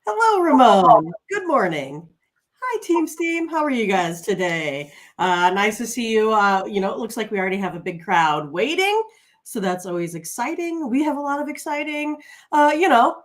Hello, Ramon. Good morning. Hi, Team Steam. How are you guys today? Nice to see you. It looks like we already have a big crowd waiting, so that's always exciting. We have a lot of exciting, uh, you know,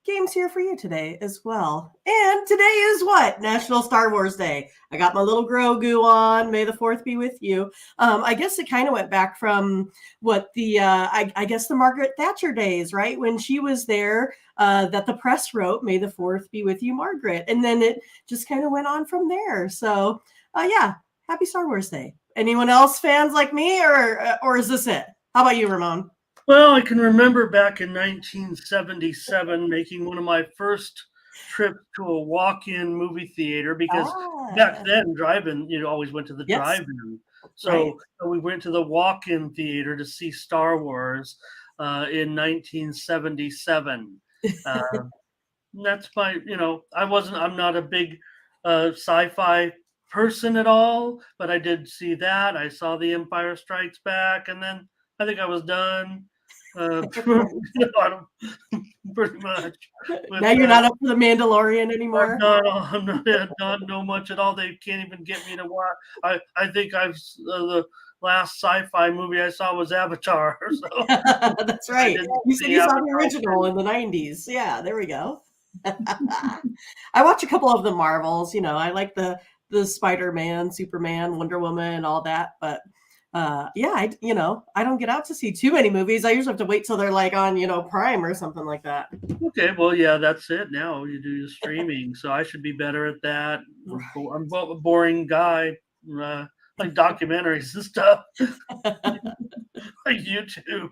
games here for you today as well. And today is what? National Star Wars Day. I got my little Grogu on. May the fourth be with you. I guess it kind of went back from what I guess the Margaret Thatcher days, right? When she was there, that the press wrote, May the fourth be with you, Margaret. And then it just kind of went on from there. So, yeah, happy Star Wars Day. Anyone else fans like me, or is this it? How about you, Ramon? Well, I can remember back in 1977 making one of my first trips to a walk-in movie theater because back Ah, then drive-in, always went to the yes, drive-in. right. So we went to the walk-in theater to see Star Wars in 1977. Uh, that's I'm not a big sci-fi person at all, but I did see that. I saw The Empire Strikes Back, and then I think I was done. I don't, pretty much with Now you're that. not up for the Mandalorian anymore? I'm not, I don't know much at all. They can't even get me to watch. I think the last sci-fi movie I saw was Avatar, so That's I right. didn't You said see you saw the Avatar. original in the 90s. Yeah, there we go. I watch a couple of the Marvels, I like the Spider-Man, Superman, Wonder Woman, all that, but yeah, I don't get out to see too many movies. I usually have to wait till they're like on, Prime or something like that. Okay, well, yeah, that's it. Now you do the streaming, so I should be better at that. I'm a boring guy, uh, like documentaries and stuff, like YouTube.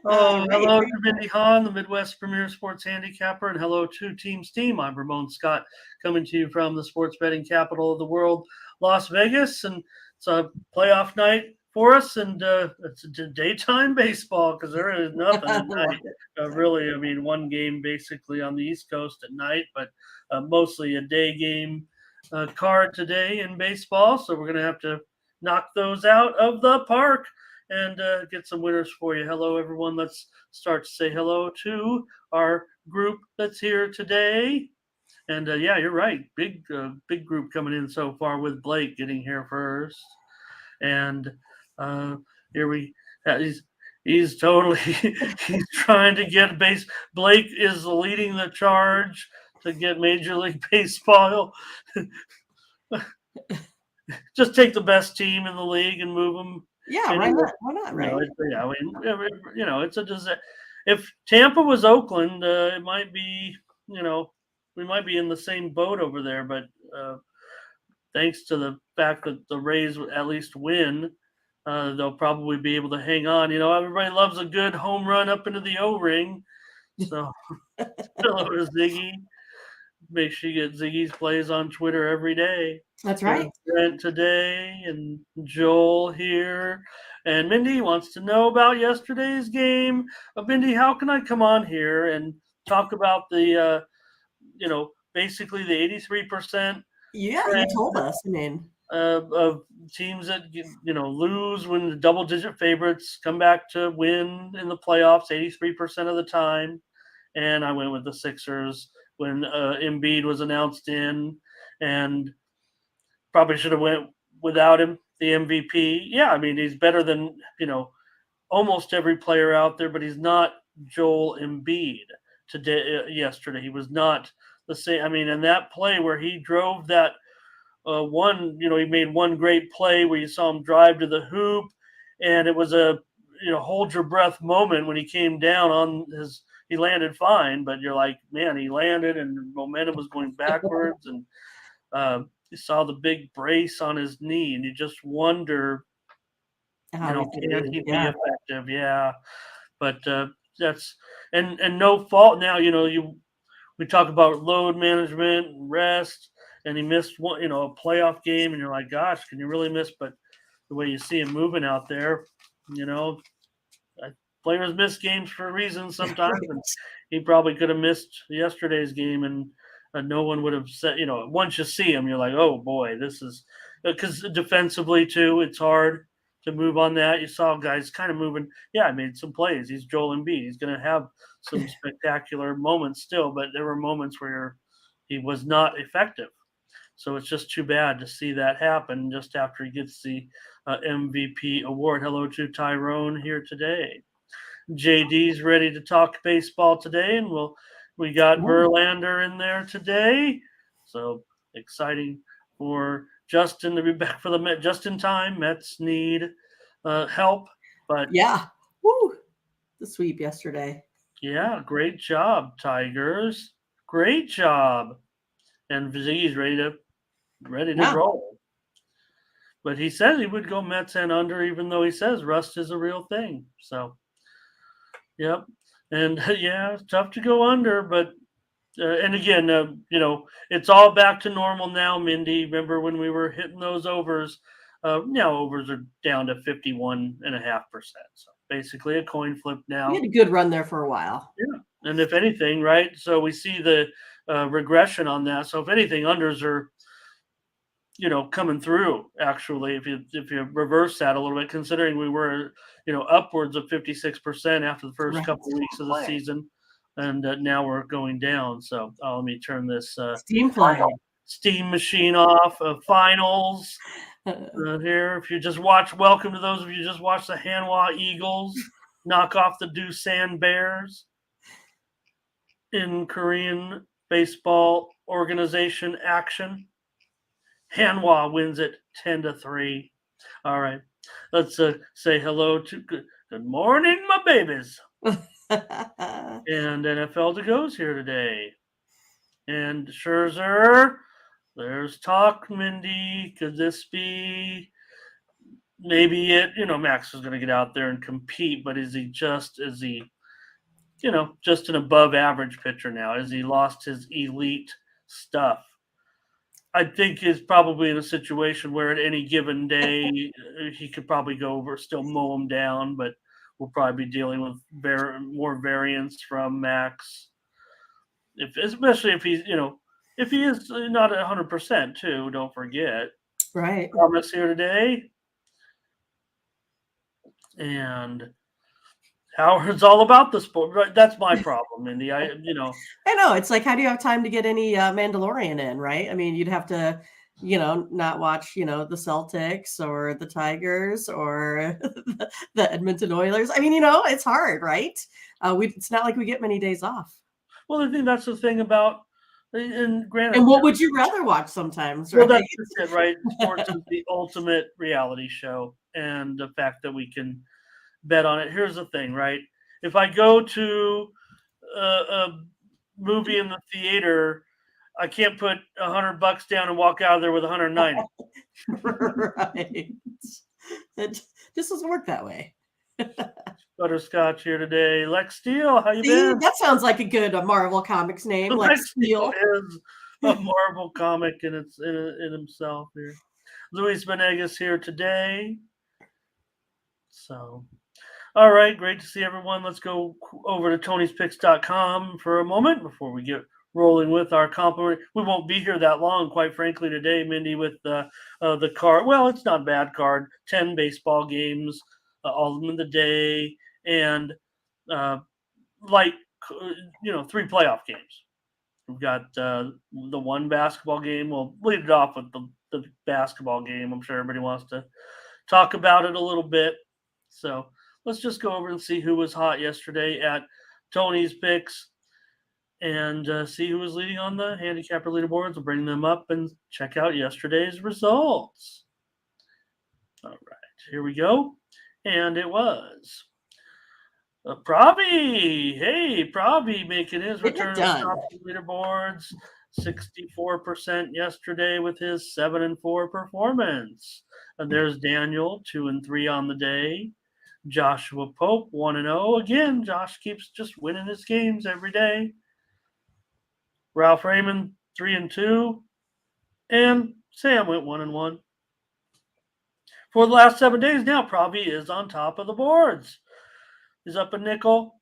All Oh, right. hello to Very Mindy Hahn, the Midwest Premier Sports Handicapper, and hello to Team Steam. I'm Ramon Scott, coming to you from the sports betting capital of the world, Las Vegas, and it's a playoff night for us, and it's daytime baseball because there is nothing at love night. it. Really, I mean, one game basically on the East Coast at night, but mostly a day game card today in baseball. So we're going to have to knock those out of the park and get some winners for you. Hello, everyone. Let's start to say hello to our group that's here today. And yeah, you're right. Big group coming in so far with Blake getting here first. And uh, here we he's totally he's trying to get base. Blake is leading the charge to get Major League Baseball. Just take the best team in the league and move them Yeah, why anywhere. not? Why not, right? Yeah, I mean, it's a disaster. If Tampa was Oakland, it might be, we might be in the same boat over there. But thanks to the fact that the Rays at least win, they'll probably be able to hang on. Everybody loves a good home run up into the O ring. So hello to Ziggy. Make sure you get Ziggy's plays on Twitter every day. That's There's right. Brent today and Joel here. And Mindy wants to know about yesterday's game. Mindy, how can I come on here and talk about basically the 83% Yeah, you trend told us. I mean, of teams that, lose when the double digit favorites come back to win in the playoffs 83% of the time. And I went with the Sixers when Embiid was announced in, and probably should have went without him. The MVP, yeah, I mean he's better than almost every player out there, but he's not Joel Embiid today. Yesterday, he was not the same. I mean, in that play where he drove that one, he made one great play where you saw him drive to the hoop, and it was a hold your breath moment when he came down on his. He landed fine, but you're like, man, he landed, and the momentum was going backwards, and you saw the big brace on his knee, and you just wonder, how he's going to can do. he be Yeah. effective? Yeah, but that's and no fault. Now we talk about load management and rest, and he missed one, a playoff game, and you're like, gosh, can you really miss? But the way you see him moving out there, you know, players miss games for a reason sometimes, and Right. he probably could have missed yesterday's game, and no one would have said, once you see him, you're like, oh boy, this is because defensively too, it's hard to move on that. You saw guys kind of moving. Yeah, I made some plays. He's Joel Embiid. He's going to have some spectacular moments still, but there were moments where he was not effective. So it's just too bad to see that happen just after he gets the MVP award. Hello to Tyrone here today. JD's ready to talk baseball today, and we got Verlander in there today. So exciting for Justin to be back for the Met just in time. Mets need help, but yeah, woo, the sweep yesterday. Yeah, great job, Tigers. Great job. And Ziggy's ready to roll. But he said he would go Mets and under, even though he says rust is a real thing. So, yep. And yeah, it's tough to go under, but and again, it's all back to normal now, Mindy. Remember when we were hitting those overs? Now overs are down to 51.5%. So basically a coin flip now. We had a good run there for a while. Yeah. And if anything, right? So we see the regression on that. So if anything, unders are, coming through. Actually, if you reverse that a little bit, considering we were, upwards of 56% after the first couple of weeks of the season, and now we're going down. So let me turn this steam machine off. Finals here. If you just watch, welcome to those of you who just watch the Hanwha Eagles knock off the Doosan Bears in Korean baseball organization action. Hanwha wins it 10-3. All right, let's say hello to good morning, my babies. And NFL to goes here today. And Scherzer, there's talk, Mindy. Could this be maybe it? Max is going to get out there and compete, but is he just an above average pitcher now? Has he lost his elite stuff? I think he's probably in a situation where at any given day he could probably go over, still mow him down, but we'll probably be dealing with more variance from Max. Especially if he's, if he is not 100% too, don't forget. Right. Thomas here today. And Howard's all about the sport. Right? That's my problem, Mindy. I know. It's like, how do you have time to get any Mandalorian in, right? I mean, you'd have to, not watch, the Celtics or the Tigers or the Edmonton Oilers. I mean, it's hard, right? It's not like we get many days off. Well, I think that's the thing about, and granted. And what would you rather watch sometimes, right? Well, that's it, right? Sports is the ultimate reality show, and the fact that we can bet on it. Here's the thing, right? If I go to a movie in the theater, I can't put $100 down and walk out of there with 190. Right. It just doesn't work that way. Butterscotch here today. Lex Steele, how you been? That sounds like a good Marvel Comics name. Lex Steele is a Marvel comic in himself here. Luis Venegas here today. So, all right, great to see everyone. Let's go over to Tony'sPicks.com for a moment before we get rolling with our compliment. We won't be here that long, quite frankly, today, Mindy, with the card. Well, it's not a bad card. 10 baseball games, all of them in the day, and 3 playoff games. We've got the one basketball game. We'll lead it off with the basketball game. I'm sure everybody wants to talk about it a little bit. So let's just go over and see who was hot yesterday at Tony's Picks and see who was leading on the handicapper leaderboards. We'll bring them up and check out yesterday's results. All right, here we go. And it was Pravi. Hey, Pravi making his return to the top of the leaderboards. 64% yesterday with his 7-4 performance. And there's Daniel, 2-3 on the day. Joshua Pope, 1-0. Again, Josh keeps just winning his games every day. Ralph Raymond, 3-2. And Sam went 1-1. For the last 7 days now, Pravi is on top of the boards. He's up a nickel.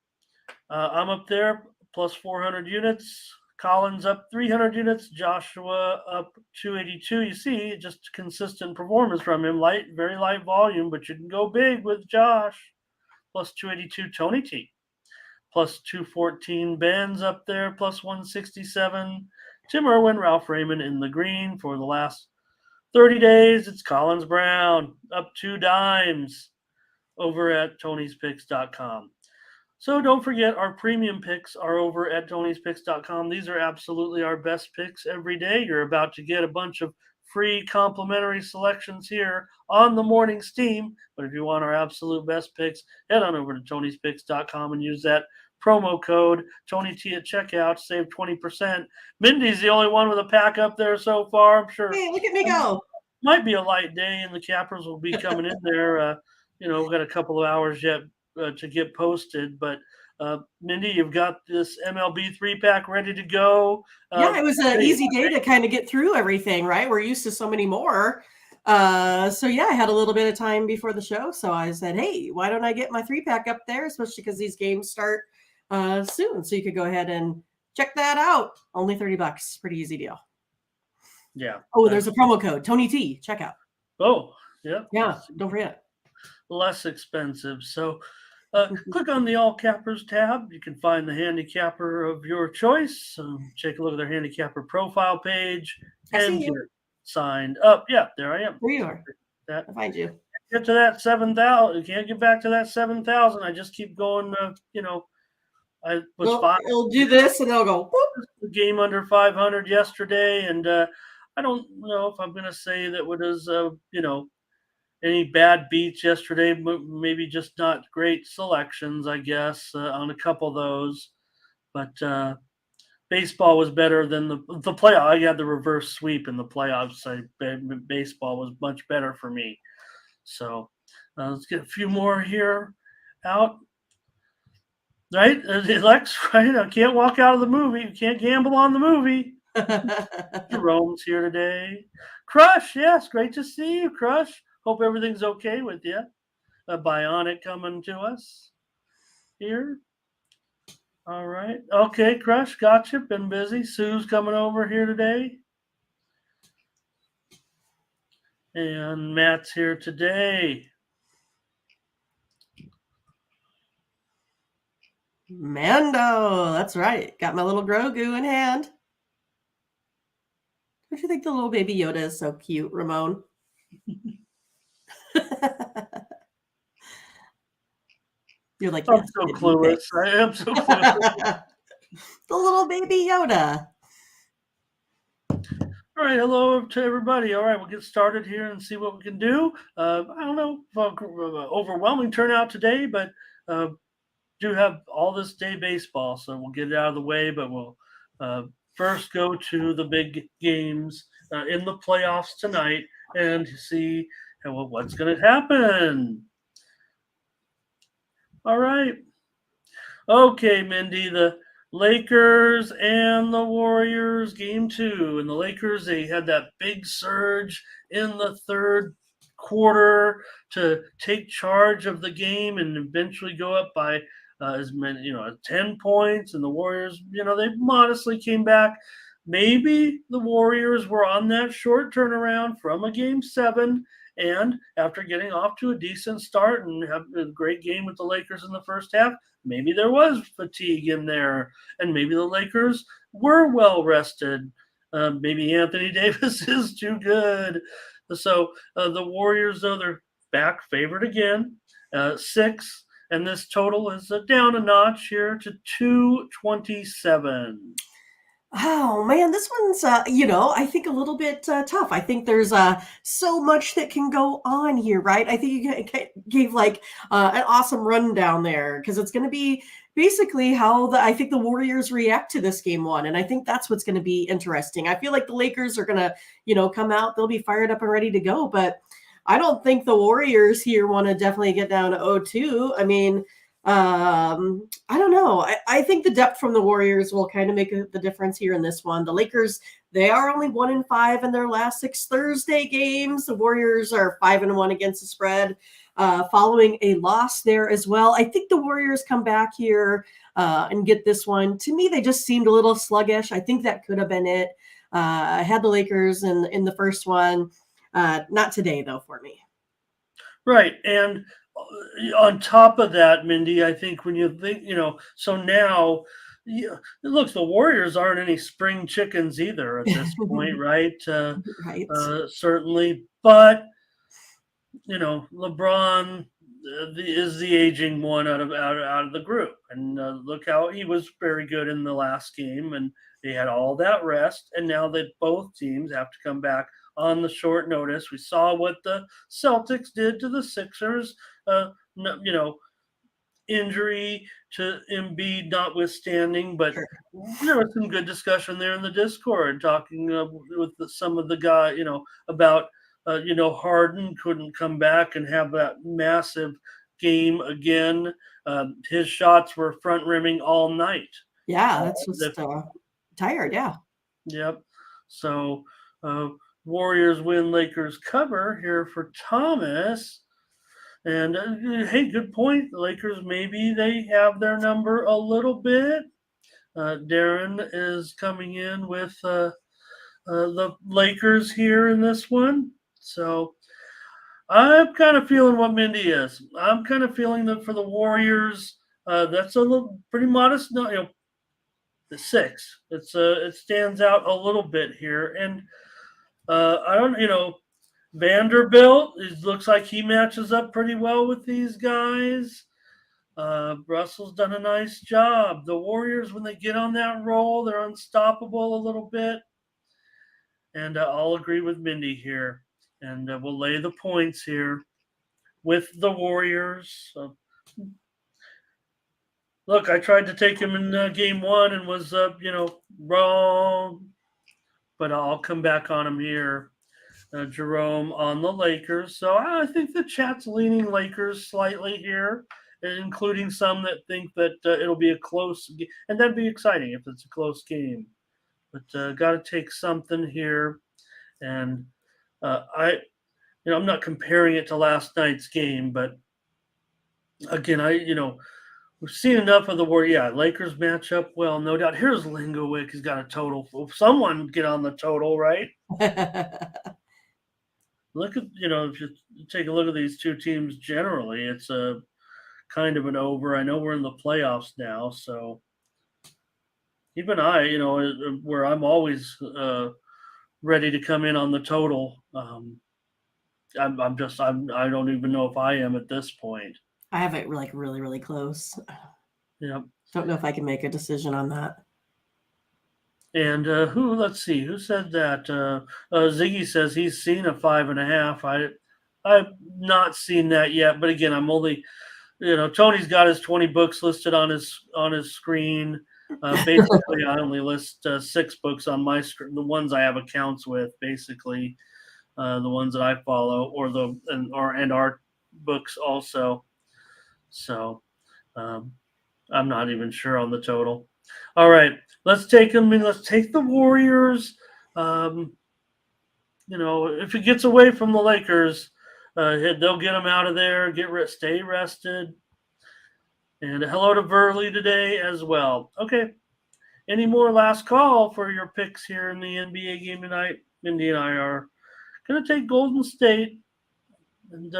I'm up there, plus 400 units. Collins up 300 units, Joshua up 282. You see, just consistent performance from him. Very light volume, but you can go big with Josh. Plus 282, Tony T. Plus 214, Ben's up there. Plus 167, Tim Irwin, Ralph Raymond in the green for the last 30 days. It's Collins Brown up 2 dimes over at Tony'sPicks.com. So don't forget, our premium picks are over at Tony'sPicks.com. These are absolutely our best picks every day. You're about to get a bunch of free complimentary selections here on the morning steam. But if you want our absolute best picks, head on over to Tony'sPicks.com and use that promo code TonyT at checkout. Save 20%. Mindy's the only one with a pack up there so far. I'm sure. Hey, look at me go. Might be a light day, and the cappers will be coming in there. We've got a couple of hours yet to get posted, but Mindy, you've got this MLB 3-pack ready to go. Yeah, it was an easy day to kind of get through everything, right? We're used to so many more. So yeah, I had a little bit of time before the show, so I said, hey, why don't I get my 3-pack up there, especially because these games start soon, so you could go ahead and check that out. Only $30, pretty easy deal. Yeah. Oh, there's a promo code, Tony T, checkout. Oh, yeah. Yeah, don't forget. Less expensive. So click on the All Cappers tab. You can find the handicapper of your choice. Take a look at their handicapper profile page and get signed up. Yeah, there I am. There you are. I find you. Get to that 7,000. Can't get back to that 7,000. I just keep going. I was fine. It'll do this and it'll go. The game under 500 yesterday, and I don't know if I'm going to say that it was any bad beats yesterday. Maybe just not great selections, I guess, on a couple of those. But baseball was better than the playoff. I had the reverse sweep in the playoffs. Baseball was much better for me. So let's get a few more here out. Right? Lex, right? I can't walk out of the movie. You can't gamble on the movie. Jerome's here today. Crush, yes, great to see you, Crush. Hope everything's okay with you. A Bionic coming to us here. All right. Okay, Crush, gotcha. Been busy. Sue's coming over here today. And Matt's here today. Mando, that's right. Got my little Grogu in hand. Don't you think the little baby Yoda is so cute, Ramon? You're like, I'm so clueless. I am so clueless. The little baby Yoda. All right, hello to everybody. All right, we'll get started here and see what we can do. I don't know if overwhelming turnout today, but do have all this day baseball, so we'll get it out of the way. But we'll first go to the big games in the playoffs tonight and see what's going to happen. All right. Okay, Mindy, the Lakers and the Warriors, game 2. And the Lakers, they had that big surge in the third quarter to take charge of the game and eventually go up by as many, 10 points. And the Warriors, they modestly came back. Maybe the Warriors were on that short turnaround from a game 7. And after getting off to a decent start and having a great game with the Lakers in the first half, maybe there was fatigue in there, and maybe the Lakers were well rested. Maybe Anthony Davis is too good. So the Warriors, though, they're back favored again, 6, and this total is down a notch here to 227. Oh man, this one's I think a little bit tough. I think there's so much that can go on here, right? I think you gave like an awesome rundown there because it's going to be basically how I think the Warriors react to this game 1, and I think that's what's going to be interesting. I feel like the Lakers are going to come out, they'll be fired up and ready to go, but I don't think the Warriors here want to definitely get down to 0-2. I mean, I don't know. I think the depth from the Warriors will kind of make the difference here in this one. The Lakers, They are only 1-5 in their last 6 Thursday games. The Warriors are 5-1 against the spread, following a loss there as well. I think the Warriors come back here and get this one. To me, they just seemed a little sluggish. I think that could have been it. I had the Lakers in the first one. Not today, though, for me. Right. And on top of that, Mindy, I think when you think, so now, look, the Warriors aren't any spring chickens either at this point, right? Right. Certainly. But, LeBron is the aging one out of the group. And look how he was very good in the last game. And they had all that rest. And now that both teams have to come back on the short notice. We saw what the Celtics did to the Sixers. Injury to Embiid notwithstanding, but Sure. there was some good discussion there in the Discord, talking with some of the guy, about Harden couldn't come back and have that massive game again. His shots were front rimming all night. Yeah, that's just tired. Yeah. Yep. So Warriors win, Lakers cover here for Thomas. And hey, good point. The Lakers, maybe they have their number a little bit. Darren is coming in with the Lakers here in this one. So I'm kind of feeling what Mindy is. I'm kind of feeling that for the Warriors, that's a little pretty modest. No, the 6. It stands out a little bit here, and I don't. Vanderbilt, it looks like he matches up pretty well with these guys. Russell's done a nice job. The Warriors, when they get on that roll, they're unstoppable a little bit. And I'll agree with Mindy here. And we'll lay the points here with the Warriors. Look, I tried to take him in game 1 and was, wrong. But I'll come back on him here. Jerome on the Lakers. So I think the chat's leaning Lakers slightly here, including some that think that it'll be a close game. And that'd be exciting if it's a close game. But got to take something here. And I'm not comparing it to last night's game, but again, we've seen enough of the war. Yeah, Lakers match up well, no doubt. Here's Lingowick. He's got a total. Someone get on the total, right? Look at, if you take a look at these two teams generally, it's a kind of an over. I know we're in the playoffs now, so keep an eye, where I'm always ready to come in on the total. I don't even know if I am at this point. I have it like really, really close. Yeah. Don't know if I can make a decision on that. And let's see, who said that? Ziggy says he's seen a 5.5. I've not seen that yet, but again, I'm only, Tony's got his 20 books listed on his screen. Basically, I only list 6 books on my screen, the ones I have accounts with, basically, the ones that I follow, and our books also. So I'm not even sure on the total. All right, let's take them. Let's take the Warriors. If it gets away from the Lakers, they'll get them out of there. Stay rested. And hello to Verley today as well. Okay, any more last call for your picks here in the NBA game tonight? Mindy and I are going to take Golden State, and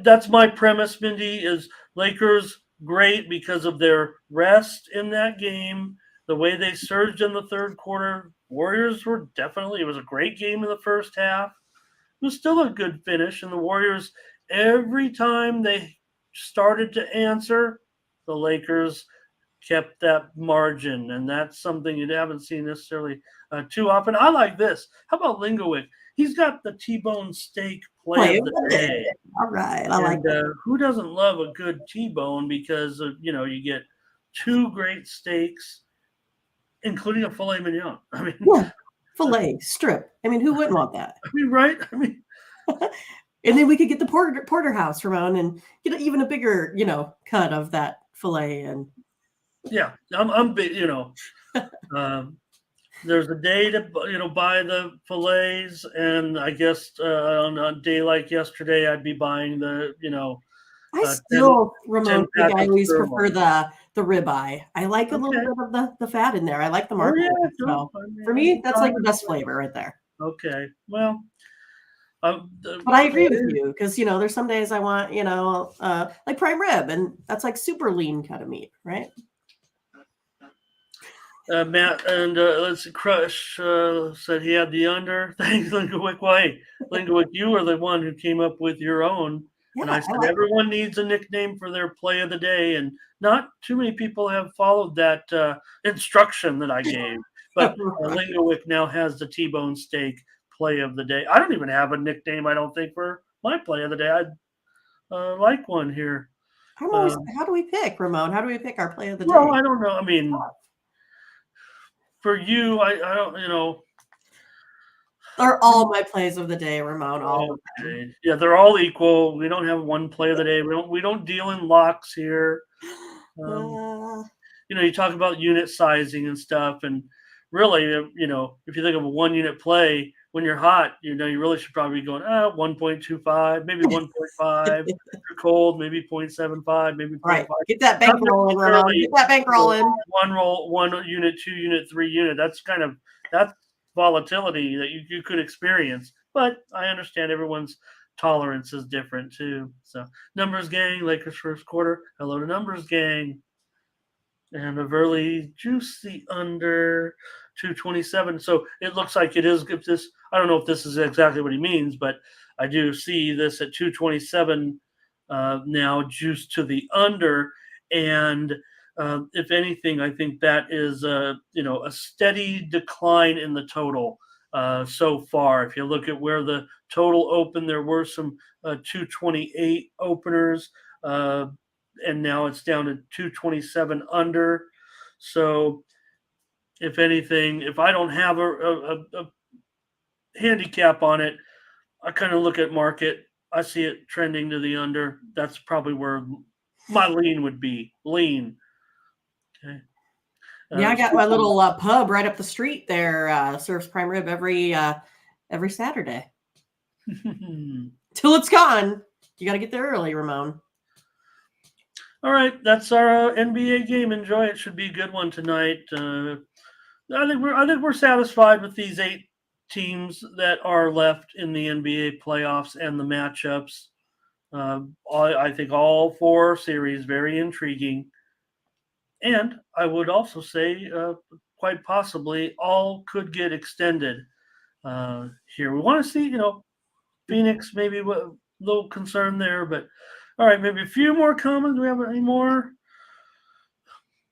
that's my premise. Mindy, is Lakers great because of their rest in that game, the way they surged in the third quarter. Warriors were it was a great game in the first half. It was still a good finish, and the Warriors, every time they started to answer, the Lakers kept that margin, and that's something you haven't seen necessarily too often. I like this. How about Lingowick? He's got the T-bone steak play of the day. All right, I like that. Who doesn't love a good T-bone? Because you get 2 great steaks, including a filet mignon. I mean, yeah, filet strip. I mean, who wouldn't want that? I mean, right? I mean, and then we could get the porterhouse, Ramon, and get even a bigger, cut of that filet. And Yeah, I'm big. Um, there's a day to buy the fillets, and I guess on a day like yesterday, I'd be buying the I 10, still, 10 Ramon, think pack I of always prefer sirloin. the ribeye. I like a little Okay. bit of the fat in there. I like the Oh yeah, market. no, So for me, that's like the I'm best flavor right there. okay. Well, the But I agree with filet. you because there's some days I want like prime rib, and that's like super lean cut of meat, right? Matt and let's see, Crush said he had the under. Thanks, Lingowick. Well, hey, Lingowick, you were the one who came up with your own. And Yeah, I I said like everyone needs a nickname for their play of the day, and not too many people have followed that instruction that I gave. But right. Lingowick now has the T-bone steak play of the day. I don't even have a nickname. I don't think for my play of the day. I'd like one here. How do we pick, Ramon? How do we pick our play of the Well, day? I don't know. I mean, for you, I don't. They're all my plays of the day, Ramon, all of them. Okay. Yeah, they're all equal. We don't have one play of the day. We don't deal in locks here. Um, Uh, you talk about unit sizing and stuff, and really, if you think of a 1 unit play when you're hot, you really should probably be going 1.25, maybe 1.5. If you're cold, maybe 0.75, maybe right. 0.5. Get that Not bank rolling, Ramon. necessarily Get that bank rolling. one roll, 1 unit, 2 unit, 3 unit. That's volatility that you could experience. But I understand everyone's tolerance is different too. So numbers gang, Lakers first quarter. Hello to numbers gang. And a Verley juicy under 227. So it looks like it is. If this, I don't know if this is exactly what he means, but I do see this at 227 now, juice to the under. And if anything, I think that is a steady decline in the total so far. If you look at where the total opened, there were some 228 openers. And now it's down to 227 under. So, if anything, if I don't have a handicap on it, I kind of look at market. I see it trending to the under. That's probably where my lean would be. Lean. Okay. Yeah, I got my Speaking little pub right up the street there. Serves prime rib every Saturday till it's gone. You got to get there early, Ramon. All right, that's our NBA game. Enjoy it. Should be a good one tonight. I think we're satisfied with these 8 teams that are left in the NBA playoffs and the matchups. I think all 4 series very intriguing, and I would also say quite possibly all could get extended here. We want to see Phoenix maybe a little concern there, but all right, maybe a few more comments. Do we have any more?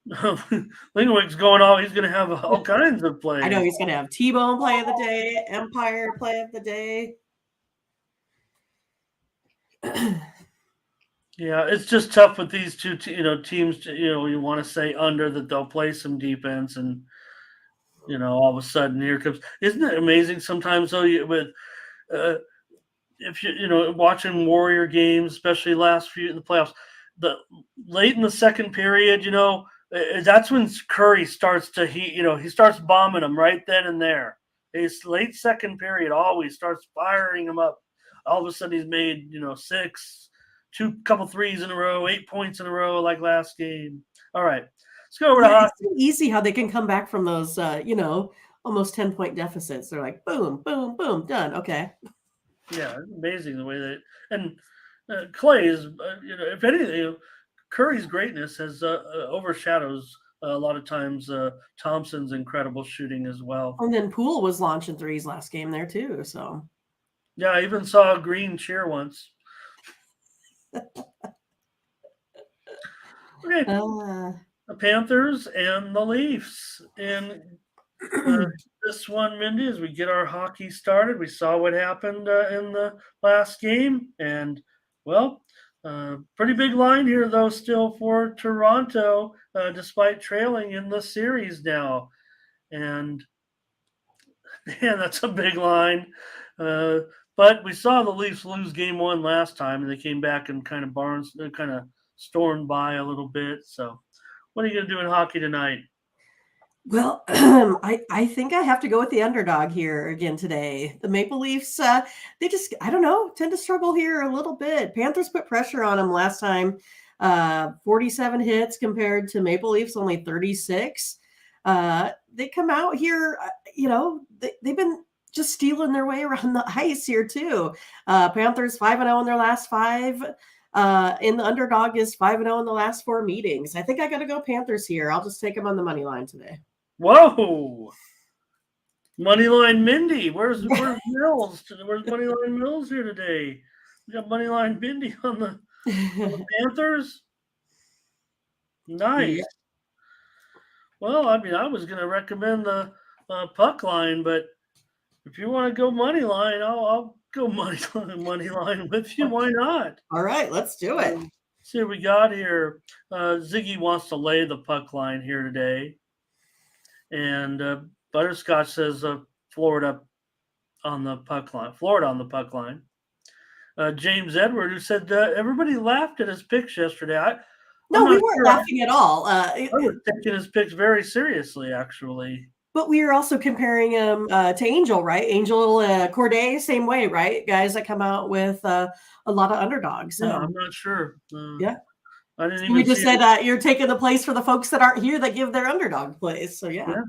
Lingwick's going on. He's going to have all kinds of I know plays. he's gonna have T-Bone play of the day, Empire play of the day. Yeah, it's just tough with these two, teams. You want to say under that they'll play some defense, and all of a sudden here comes. Isn't it amazing sometimes though? With uh, if watching Warrior games, especially last few in the playoffs, the late in the second period, that's when Curry starts to he starts bombing them right then and there. His late second period always starts firing them up. All of a sudden he's made six, couple threes in a row, 8 points in a row like last game. All right, let's go over to Yeah, it's hockey. so easy how they can come back from those almost 10-point deficits. They're like boom, boom, boom, done. Okay. Yeah, it's amazing the way that and Clay is if anything, Curry's greatness has overshadows a lot of times Thompson's incredible shooting as well. And then Poole was launching threes last game there too. So Yeah, I even saw Green cheer once. Okay, uh, the Panthers and the Leafs in this one, Mindy. As we get our hockey started, we saw what happened in the last game, and well, pretty big line here though, still for Toronto, despite trailing in the series now. And man, that's a big line. Uh, but we saw the Leafs lose game 1 last time, and they came back and kind of stormed by a little bit. So What are you going to do in hockey tonight? Well, I think I have to go with the underdog here again today. The Maple Leafs, they just, I don't know, tend to struggle here a little bit. Panthers put pressure on them last time, 47 hits compared to Maple Leafs, only 36. They come out here, they've been just stealing their way around the ice here too. Panthers 5-0 in their last five. And the underdog is 5-0 in the last four meetings. I think I got to go Panthers here. I'll just take them on the money line today. Whoa! Moneyline Mindy. Where's Mills? Where's Moneyline Mills here today? We got Moneyline Mindy on the Panthers. Nice. Yeah. Well, I mean, I was going to recommend the puck line, but if you want to go money line, I'll go money line with you. Why not? All right, let's do it. See what we got here. Ziggy wants to lay the puck line here today. And Butterscotch says Florida on the puck line. Florida on the puck line. James Edward, who said everybody laughed at his picks yesterday. No, we weren't laughing at all. I was taking his picks very seriously, actually. But we are also comparing him to Angel, right? Angel Corday, same way, right? Guys that come out with a lot of underdogs. Yeah, I'm not sure. Yeah. I didn't even. We just said you're taking the place for the folks that aren't here that give their underdog plays. So yeah.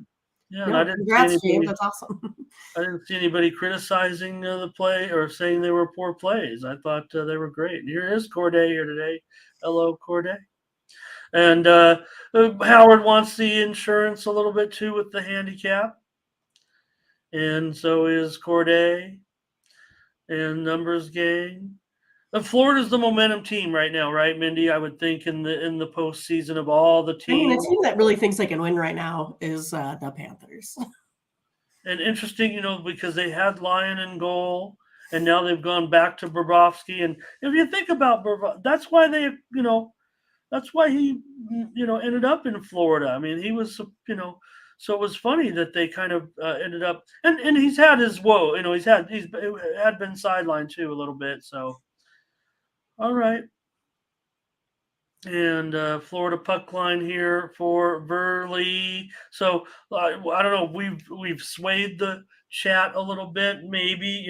I didn't congrats, see James. That's awesome. I didn't see anybody criticizing the play or saying they were poor plays. I thought they were great. And here is Corday here today. Hello, Corday. And Howard wants the insurance a little bit too with the handicap. And so is Corday and Numbers Gang. Florida's the momentum team right now, right, Mindy? I would think in the postseason of all the teams. I mean, the team that really thinks they can win right now is the Panthers. And interesting, because they had Lyon in goal, and now they've gone back to Bobrovsky. And if you think about Bobrovsky, that's why they, that's why he, ended up in Florida. I mean, he was, so it was funny that they kind of ended up, and he's had his woe, he's had been sidelined too a little bit. So, all right. And Florida puck line here for Burley. So I don't know. We've swayed the chat a little bit. Maybe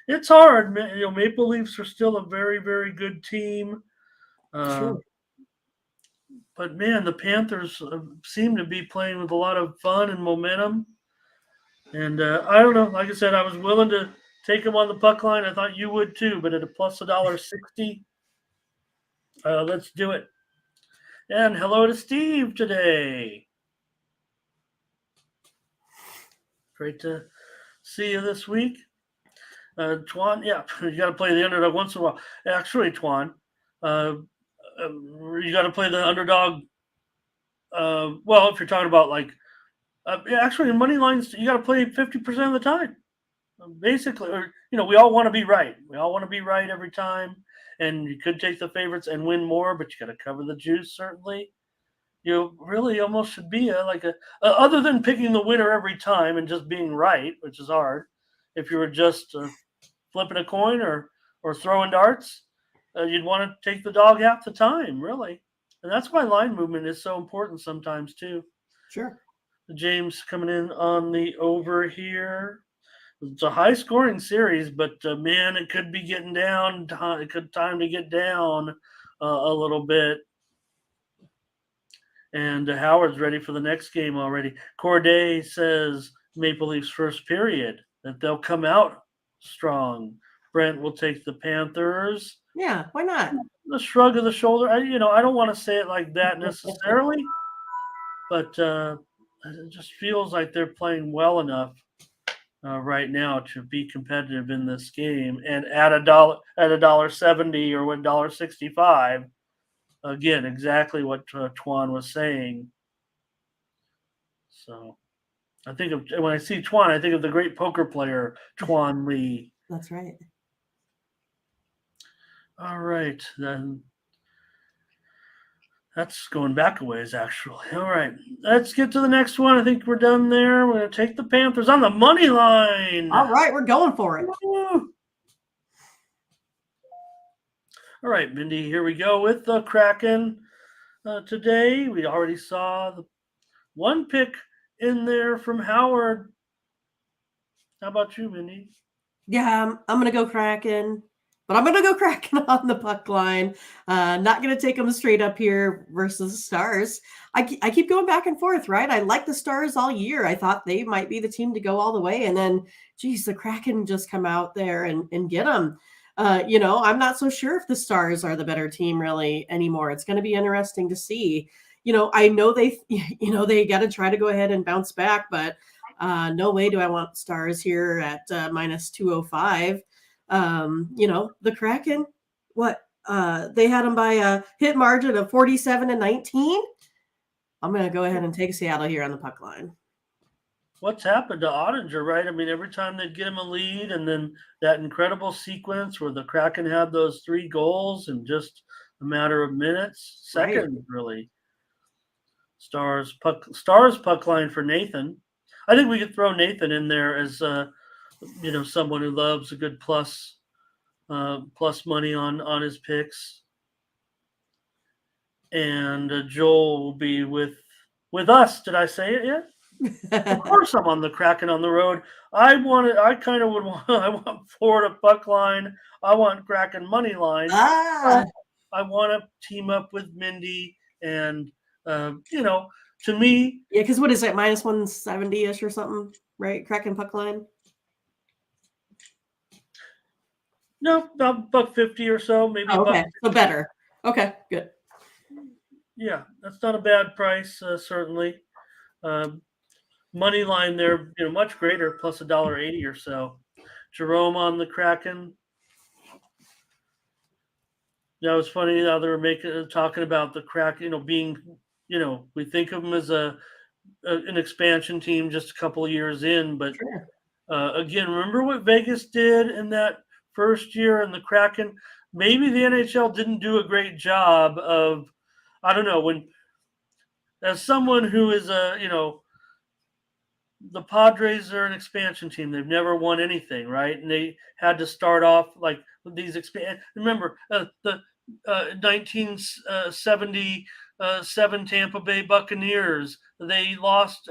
it's hard. Maple Leafs are still a very, very good team. Sure. But man, the Panthers seem to be playing with a lot of fun and momentum. And I don't know. Like I said, I was willing to take them on the puck line. I thought you would too, but at a plus $1.60. Let's do it. And hello to Steve today. Great to see you this week. Twan, yeah, you got to play the underdog once in a while. Actually, Twan, you got to play the underdog. Well, if you're talking about actually in money lines, you got to play 50% of the time. Basically, or we all want to be right. We all want to be right every time. And you could take the favorites and win more, but you got to cover the juice, certainly. You really almost should be other than picking the winner every time and just being right, which is hard. If you were just flipping a coin or throwing darts, you'd want to take the dog half the time, really. And that's why line movement is so important sometimes, too. Sure. James coming in on the over here. It's a high-scoring series, but man, it could be getting down. It could time to get down a little bit. And Howard's ready for the next game already. Corday says Maple Leafs first period that they'll come out strong. Brent will take the Panthers. Yeah, why not? The shrug of the shoulder. I don't want to say it like that necessarily, but it just feels like they're playing well enough. Right now to be competitive in this game, and at $1.70 or $1.65, again, exactly what Twan was saying. So, I think when I see Twan, I think of the great poker player Twan Lee. That's right. All right, then. That's going back a ways, actually. All right, let's get to the next one. I think we're done there. We're going to take the Panthers on the money line. All right, we're going for it. Woo. All right, Mindy, here we go with the Kraken. today. We already saw the one pick in there from Howard. How about you, Mindy? Yeah, I'm gonna go Kraken, but I'm gonna go Kraken on the puck line. Not gonna take them straight up here versus the Stars. I keep going back and forth, right? I like the Stars all year. I thought they might be the team to go all the way, and then, geez, the Kraken just come out there and get them. I'm not so sure if the Stars are the better team really anymore. It's going to be interesting to see. I know they got to try to go ahead and bounce back, but no way do I want Stars here at minus 205. The Kraken, what? They had them by a hit margin of 47-19. I'm going to go ahead and take Seattle here on the puck line. What's happened to Ottinger, right? I mean, every time they'd get him a lead, and then that incredible sequence where the Kraken had those 3 goals in just a matter of minutes, seconds, right. Really. Stars puck line for Nathan. I think we could throw Nathan in there as someone who loves a good plus money on his picks. And Joel will be with us. Did I say it yet? Of course, I'm on the Kraken on the road. I want Florida puck line. I want Kraken money line. I want to team up with Mindy, and to me, yeah, because what is it, minus 170-ish or something, right? Kraken puck line. No, about $150 or so, maybe. Oh, okay, so better. Okay, good. Yeah, that's not a bad price, certainly. Money line there, much greater, plus $1.80 or so. Jerome on the Kraken. That was funny how they were talking about the Kraken, being, we think of them as an expansion team just a couple of years in, but sure. Again, remember what Vegas did in that first year in the Kraken? Maybe the NHL didn't do a great job of, I don't know, as someone who is the Padres are an expansion team. They've never won anything, right? And they had to start off like with these Remember the 1977 Tampa Bay Buccaneers. They lost.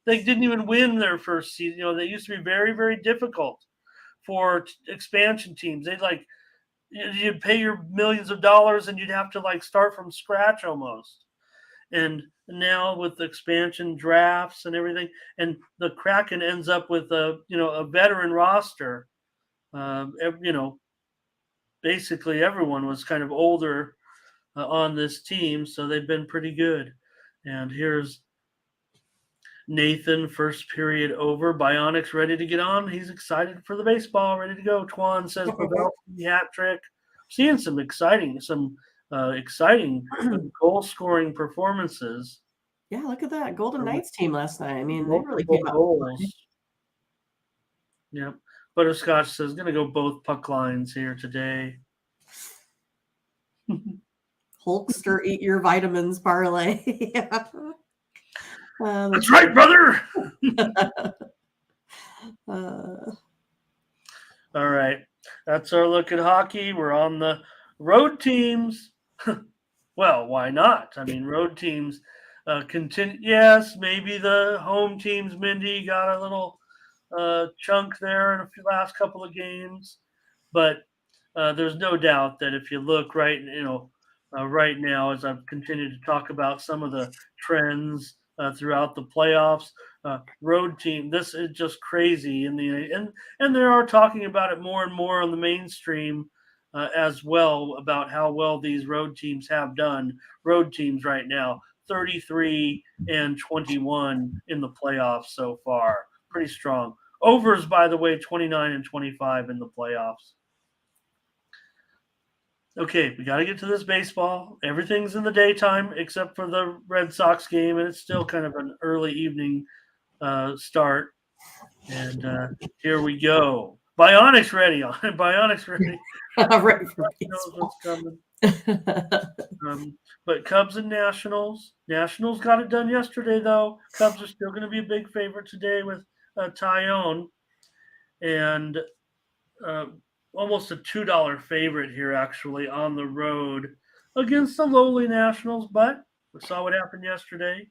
They didn't even win their first season. They used to be very, very difficult for expansion teams. You'd pay your millions of dollars and you'd have to start from scratch almost. And now with the expansion drafts and everything, and the Kraken ends up with a veteran roster. Basically everyone was kind of older on this team, so they've been pretty good. And here's Nathan, first period over. Bionics ready to get on. He's excited for the baseball, ready to go. Twan says Pavelski hat trick. Seeing some exciting goal scoring performances. Yeah, look at that Golden Knights team last night. I mean, they really came out goals. Yep. Butterscotch says going to go both puck lines here today. Hulkster, eat your vitamins parlay. Yeah. That's right, brother. All right. That's our look at hockey. We're on the road teams. Well, why not? I mean, road teams continue. Yes, maybe the home teams, Mindy, got a little chunk there in the last couple of games. But there's no doubt that if you look right now, as I've continued to talk about some of the trends throughout the playoffs, road team, this is just crazy and they are talking about it more and more on the mainstream as well, about how well these road teams have done. Road teams right now, 33 and 21 in the playoffs so far, pretty strong. Overs, by the way, 29 and 25 in the playoffs. Okay, we got to get to this baseball. Everything's in the daytime except for the Red Sox game, and it's still kind of an early evening start. And here we go. Bionics ready. Bionics ready. Right knows what's coming. But Cubs and Nationals. Nationals got it done yesterday, though. Cubs are still going to be a big favorite today with Tyone. And almost a $2 favorite here, actually, on the road against the lowly Nationals. But We saw what happened yesterday.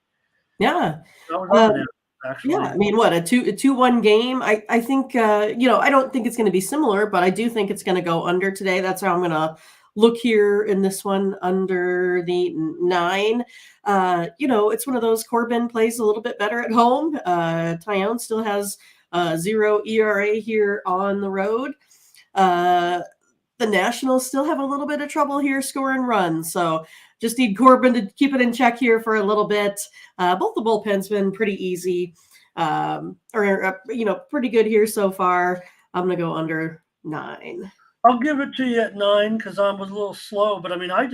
Yeah. I was on the Nationals, Yeah, actually. I mean, what, a 2-1 game? I think, I don't think it's gonna be similar, but I do think it's gonna go under today. That's how I'm gonna look here in this one, under the 9. It's one of those. Corbin plays a little bit better at home. Tyone still has 0 ERA here on the road. The Nationals still have a little bit of trouble here scoring runs, so just need Corbin to keep it in check here for a little bit. Both the bullpens been pretty easy, pretty good here so far. I'm gonna go under 9. I'll give it to you at 9 because I was a little slow. But I mean, I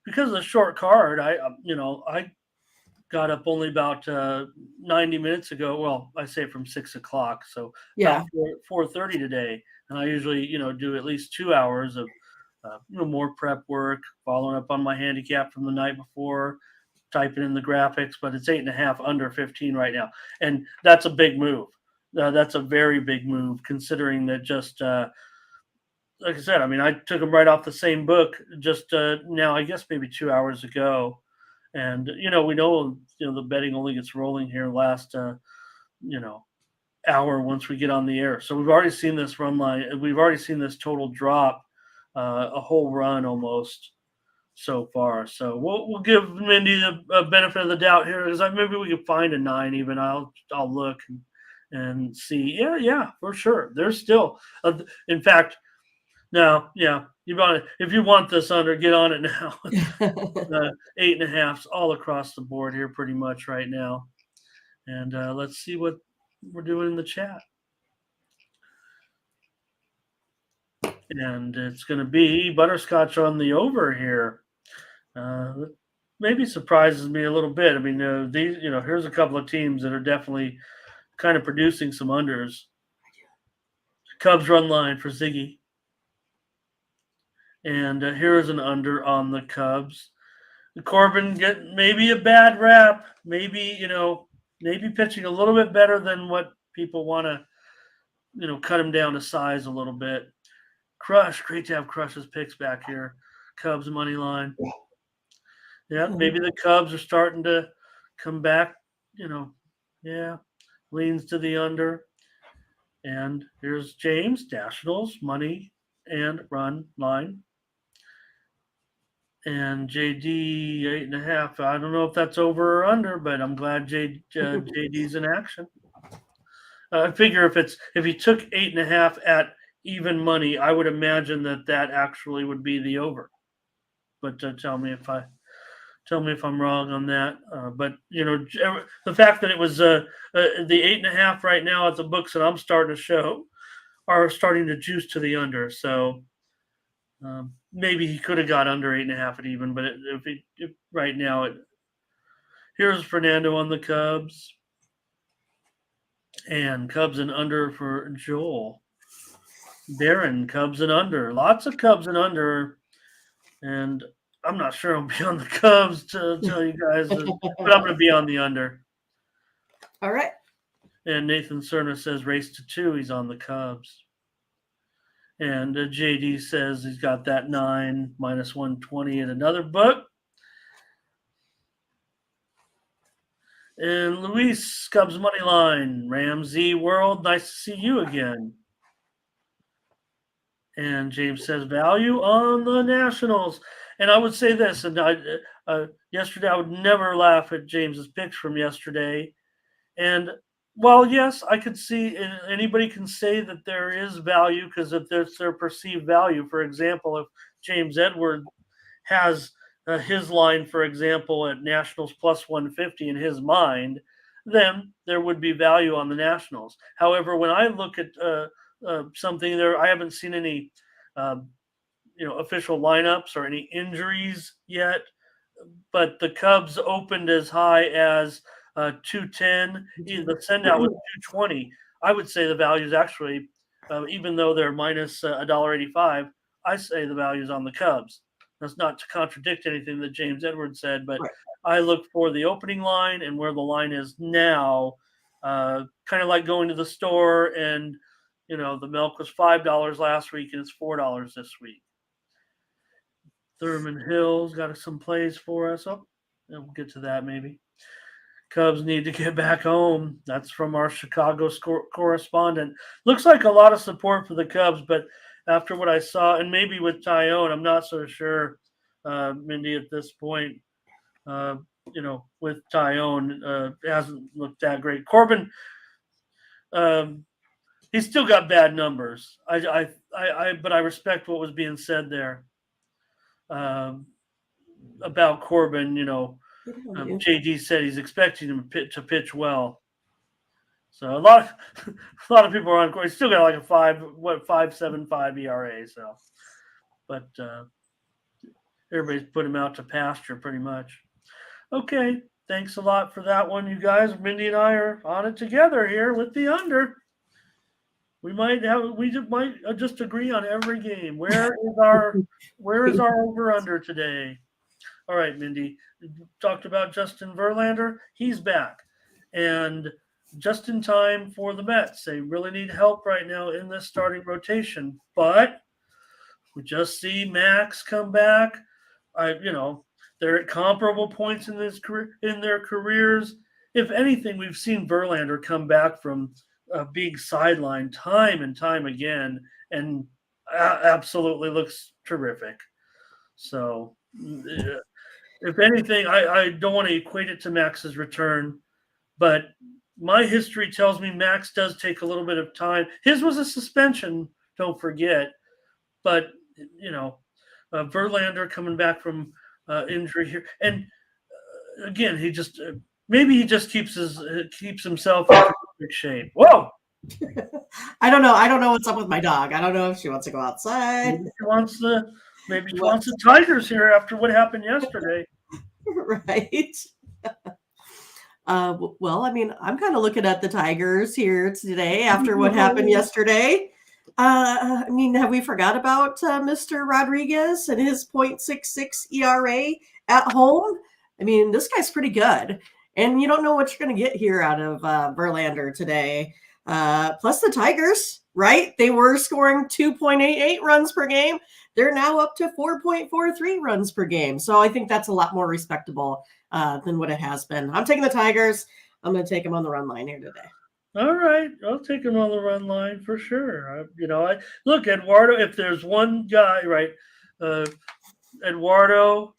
because of the short card, I got up only about 90 minutes ago. Well, I say from 6 o'clock, so Yeah. about 4:30 today. And I usually, do at least 2 hours of, more prep work, following up on my handicap from the night before, typing in the graphics. But it's 8.5 under 15 right now, and that's a big move. That's a very big move, considering that just like I said, I mean, I took them right off the same book just now, I guess maybe 2 hours ago. And, we know, the betting only gets rolling here last, you know, hour once we get on the air. So we've already seen this run line. We've already seen this total drop, a whole run almost so far. So we'll give Mindy the benefit of the doubt here, because maybe we could find a 9 even. I'll look and see. Yeah, for sure. There's still, in fact, no, yeah. If you want this under, get on it now. 8.5s all across the board here, pretty much right now. And let's see what we're doing in the chat. And it's going to be Butterscotch on the over here. Maybe surprises me a little bit. I mean, here's a couple of teams that are definitely kind of producing some unders. Cubs run line for Ziggy. And here's an under on the Cubs. Corbin get maybe a bad rap, maybe pitching a little bit better than what people want to, cut him down to size a little bit. Crush, great to have Crush's picks back here. Cubs money line. Yeah, maybe the Cubs are starting to come back. Yeah, leans to the under. And here's James Nationals money and run line. And JD 8.5. I don't know if that's over or under, but I'm glad JD's in action. I figure if he took 8.5 at even money, I would imagine that actually would be the over. But tell me if I'm wrong on that. But the fact that it was the 8.5 right now at the books that I'm starting to show are starting to juice to the under. So maybe he could have got under 8.5 at even, but if right now here's Fernando on the Cubs, and Cubs and under for Joel. Darren, Cubs and under, lots of Cubs and under, and I'm not sure I'll be on the Cubs to tell you guys, but I'm going to be on the under. All right. And Nathan Cerna says race to 2. He's on the Cubs. And JD says he's got that 9 minus 120 in another book. And Luis, Cubs money line. Ramsey World, nice to see you again. And James says value on the Nationals. And I would say this, and yesterday I would never laugh at James's picks from yesterday. And while, yes, I could see anybody can say that there is value because if there's their perceived value. For example, if James Edward has his line, for example, at Nationals plus 150 in his mind, then there would be value on the Nationals. However, when I look at something there, I haven't seen any official lineups or any injuries yet, but the Cubs opened as high as 210. The sendout was 220. I would say the value is actually, even though they're minus $1.85, I say the value is on the Cubs. That's not to contradict anything that James Edwards said, but right. I look for the opening line and where the line is now, kind of like going to the store and, the milk was $5 last week and it's $4 this week. Thurman Hill's got some plays for us. Oh, We'll get to that maybe. Cubs need to get back home. That's from our Chicago correspondent. Looks like a lot of support for the Cubs, but after what I saw, and maybe with Tyone, I'm not so sure, Mindy, at this point. Uh, with Tyone, it hasn't looked that great. Corbin, um, he's still got bad numbers. But I respect what was being said there um, about Corbin. JD said he's expecting him to pitch well. So a lot of people are on court. He's still got like a 5.75 ERA. So, but everybody's put him out to pasture pretty much. Okay, thanks a lot for that one, you guys. Mindy and I are on it together here with the under. We might just agree on every game. Where is our over under today? All right, Mindy. Talked about Justin Verlander. He's back. And just in time for the Mets. They really need help right now in this starting rotation. But we just see Max come back. They're at comparable points in their careers. If anything, we've seen Verlander come back from being sidelined time and time again, and absolutely looks terrific. So, if anything, I don't want to equate it to Max's return, but my history tells me Max does take a little bit of time. His was a suspension, don't forget, but Verlander coming back from injury here, and again, he just maybe he just keeps himself in perfect shape. Whoa! I don't know. I don't know what's up with my dog. I don't know if she wants to go outside. Maybe she wants the Tigers here after what happened yesterday. Right. Well, I mean, I'm kind of looking at the Tigers here today after what happened yesterday. I mean, have we forgot about Mr. Rodriguez and his .66 ERA at home? I mean, this guy's pretty good. And you don't know what you're going to get here out of Verlander today. Plus the Tigers, right? They were scoring 2.88 runs per game. They're now up to 4.43 runs per game. So I think that's a lot more respectable than what it has been. I'm taking the Tigers. I'm going to take them on the run line here today. All right, I'll take him on the run line for sure. I look, Eduardo. If there's one guy, right, Eduardo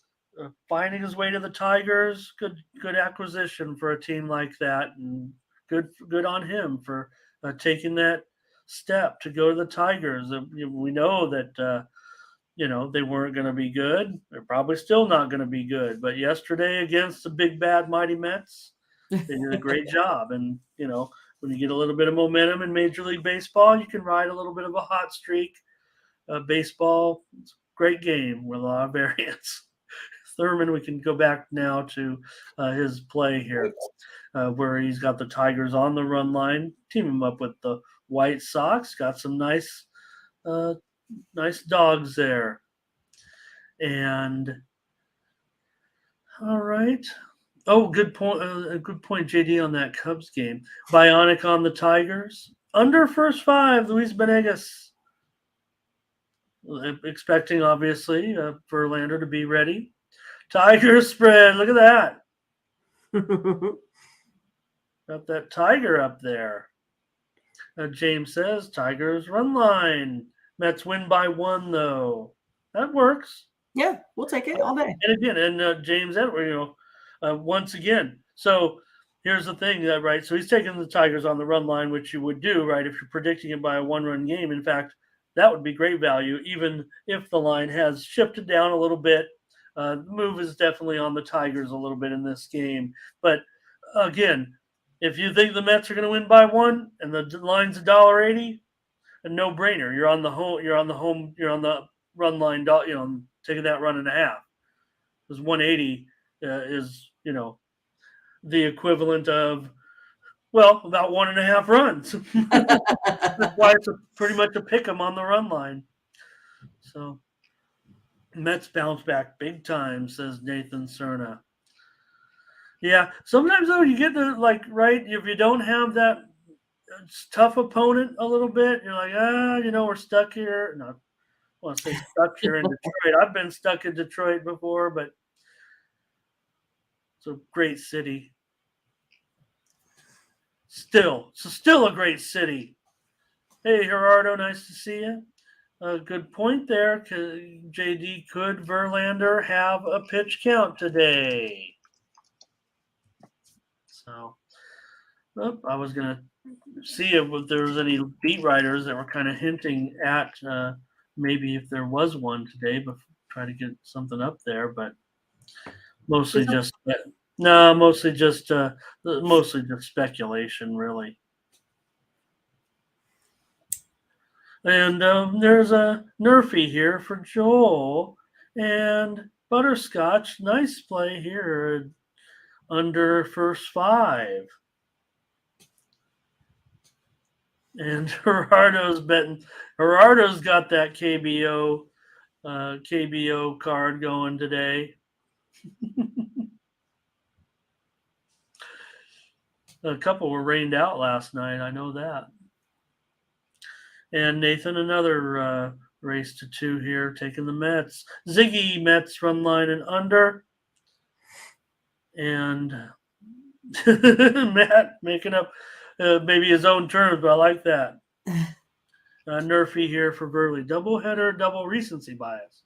finding his way to the Tigers, good acquisition for a team like that, and good on him for taking that step to go to the Tigers. We know that they weren't going to be good. They're probably still not going to be good. But yesterday against the big bad mighty Mets, they did a great job. And when you get a little bit of momentum in Major League Baseball, you can ride a little bit of a hot streak. Baseball, it's a great game with a lot of variance. Thurman, we can go back now to his play here, where he's got the Tigers on the run line, team him up with the White Sox. Got some nice dogs there. And all right. Oh, good point. Good point, JD, on that Cubs game. Bionic on the Tigers. Under first 5, Luis Venegas. Expecting, obviously, Verlander to be ready. Tigers spread. Look at that. Got that Tiger up there. James says, Tigers run line. Mets win by 1, though. That works. Yeah, we'll take it all day. And again, James Edward, once again. So here's the thing, right? So he's taking the Tigers on the run line, which you would do, right, if you're predicting it by a 1-run game. In fact, that would be great value, even if the line has shifted down a little bit. The move is definitely on the Tigers a little bit in this game. But again, if you think the Mets are going to win by 1 and the line's $1.80, a no-brainer. You're on the run line, taking that run and a half. Because 180 is, the equivalent of, about 1.5 runs. That's why it's pretty much a pick 'em on the run line. So Mets bounce back big time, says Nathan Cerna. Yeah, sometimes though you get to right, if you don't have that tough opponent a little bit, you're like, we're stuck here. No, I want to say stuck here in Detroit. I've been stuck in Detroit before, but It's a great city. Still a great city. Hey, Gerardo, nice to see you. Good point there. JD, could Verlander have a pitch count today? So, I was going to see if there was any beat writers that were kind of hinting at maybe if there was one today, but try to get something up there. But mostly just mostly just speculation, really. And there's a Nerfy here for Joel and Butterscotch. Nice play here under first 5. And Gerardo's betting. Gerardo's got that KBO card going today. A couple were rained out last night. I know that. And Nathan, another race to 2 here, taking the Mets. Ziggy Mets run line and under. And Matt making up maybe his own terms, but I like that. Nerfy here for Burley. Double header, double recency bias.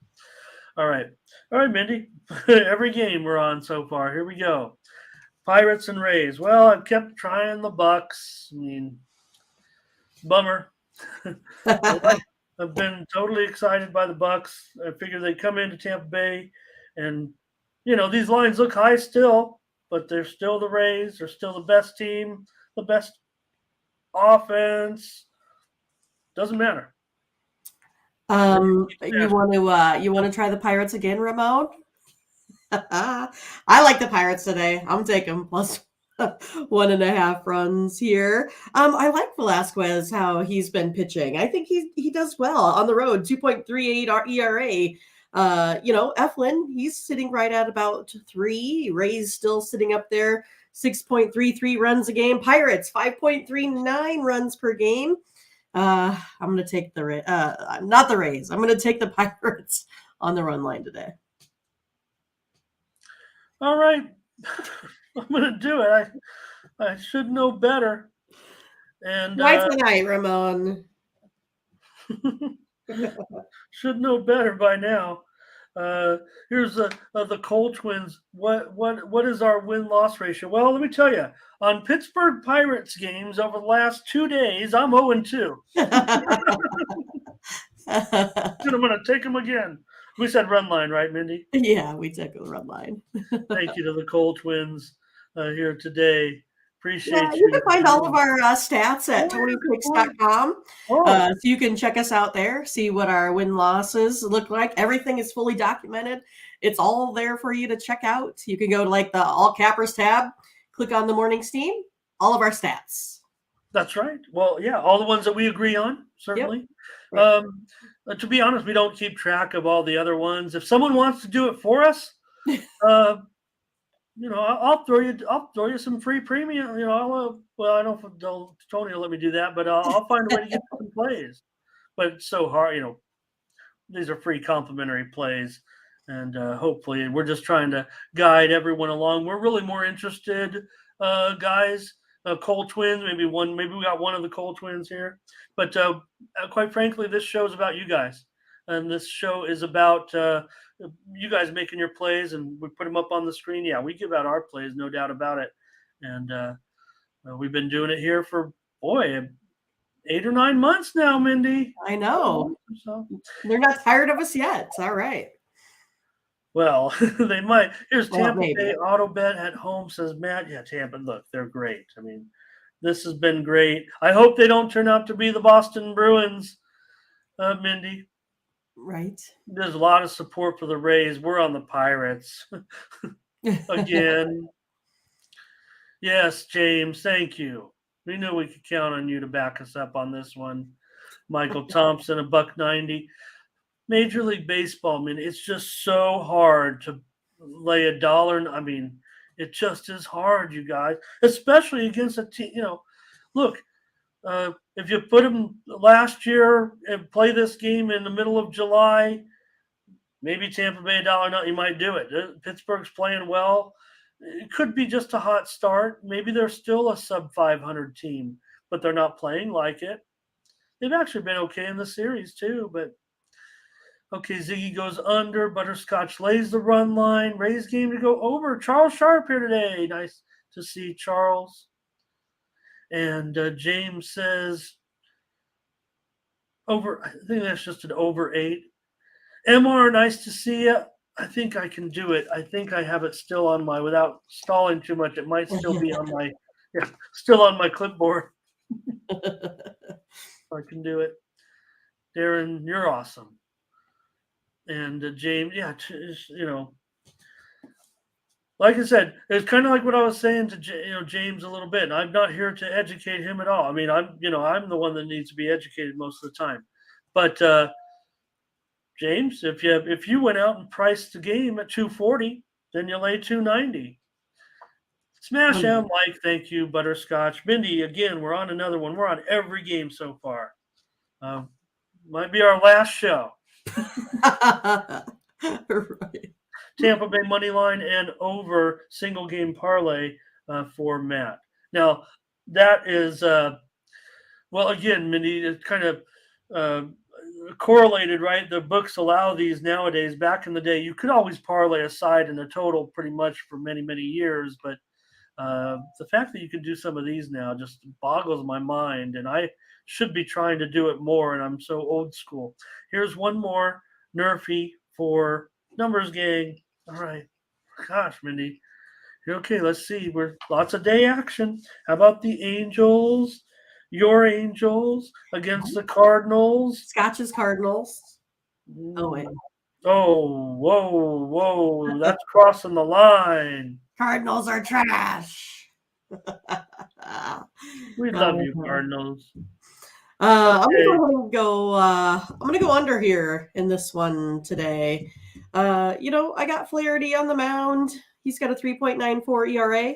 All right, Mindy. Every game we're on so far. Here we go. Pirates and Rays. Well, I've kept trying the Bucks. I mean, bummer. I've been totally excited by the Bucks. I figured they'd come into Tampa Bay, and these lines look high still, but they're still the Rays. They're still the best team, the best offense. Doesn't matter. You want to try the Pirates again, Ramon? I like the Pirates today. I'm taking plus 1.5 runs here. I like Velasquez, how he's been pitching. I think he does well on the road. 2.38 ERA. Eflin, he's sitting right at about 3. Ray's still sitting up there, 6.33 runs a game. Pirates, 5.39 runs per game. I'm going to take not the Rays. I'm going to take the Pirates on the run line today. All right. I'm going to do it. I should know better. And why tonight, Ramon? Should know better by now. Here's the Cole Twins. What is our win-loss ratio? Well, let me tell you. On Pittsburgh Pirates games over the last 2 days, I'm 0-2. I'm going to take them again. We said run line, right, Mindy? Yeah, we took the run line. Thank you to the Cole Twins here today. Appreciate you. You can find all of our stats at TonyPicks.com. So you can check us out there, see what our win-losses look like. Everything is fully documented. It's all there for you to check out. You can go to the All Cappers tab, click on the Morning Steam, all of our stats. That's right. Well, yeah, all the ones that we agree on, certainly. Yep. Right. To be honest, we don't keep track of all the other ones. If someone wants to do it for us, I'll throw you some free premium. I don't know if Tony will let me do that, but I'll find a way to get some plays. But it's so hard. These are free complimentary plays, and hopefully we're just trying to guide everyone along. We're really more interested, guys. Cole Twins, maybe we got one of the Cole Twins here, but quite frankly, this show is about you guys, and this show is about you guys making your plays, and we put them up on the screen. Yeah, we give out our plays, no doubt about it, and we've been doing it here for 8 or 9 months now, Mindy. I know. So. They're not tired of us yet. It's all right. Well, they might. Here's Tampa Bay Auto Bet at home, says Matt. Yeah, Tampa, look, they're great. I mean, this has been great. I hope they don't turn out to be the Boston Bruins, Mindy. Right. There's a lot of support for the Rays. We're on the Pirates. Again. Yes, James, thank you. We knew we could count on you to back us up on this one. Michael Thompson, $1.90. Major League Baseball, it's just so hard to lay $1. I mean, it just is hard, you guys, especially against a team. Look, if you put them last year and play this game in the middle of July, maybe Tampa Bay $1. You might do it. Pittsburgh's playing well. it could be just a hot start. Maybe they're still a sub 500 team, but they're not playing like it. They've actually been okay in the series too, but okay, Ziggy goes under. Butterscotch lays the run line. Rays game to go over. Charles Sharp here today. Nice to see Charles. And James says over. I think that's just an over 8. MR, nice to see you. I think I can do it. I think I have it still on my, without stalling too much. It might still be on my, yeah, still on my clipboard. I can do it. Darren, you're awesome. And James, yeah, like I said, it's kind of like what I was saying to James a little bit. And I'm not here to educate him at all. I mean, I'm the one that needs to be educated most of the time. But James, if you went out and priced the game at 240, then you lay 290. Smash M, Mike. Thank you, Butterscotch. Mindy, again, we're on another one. We're on every game so far. Might be our last show. Right. Tampa Bay money line and over single game parlay for Matt. Now that is well, again, Mindy, it's kind of correlated, right? The books allow these nowadays. Back in the day, you could always parlay a side and a total pretty much for many, many years, but the fact that you can do some of these now just boggles my mind, and I should be trying to do it more, and I'm so old school. Here's one more Nerfy for Numbers Gang. All right. Gosh, Mindy. Okay, let's see. We're lots of day action. How about the Angels? Your Angels against the Cardinals. Scotch's Cardinals. Oh, wait. Oh, whoa. That's crossing the line. Cardinals are trash. We love you, Cardinals. I'm gonna go under here in this one today. I got Flaherty on the mound. He's got a 3.94 ERA,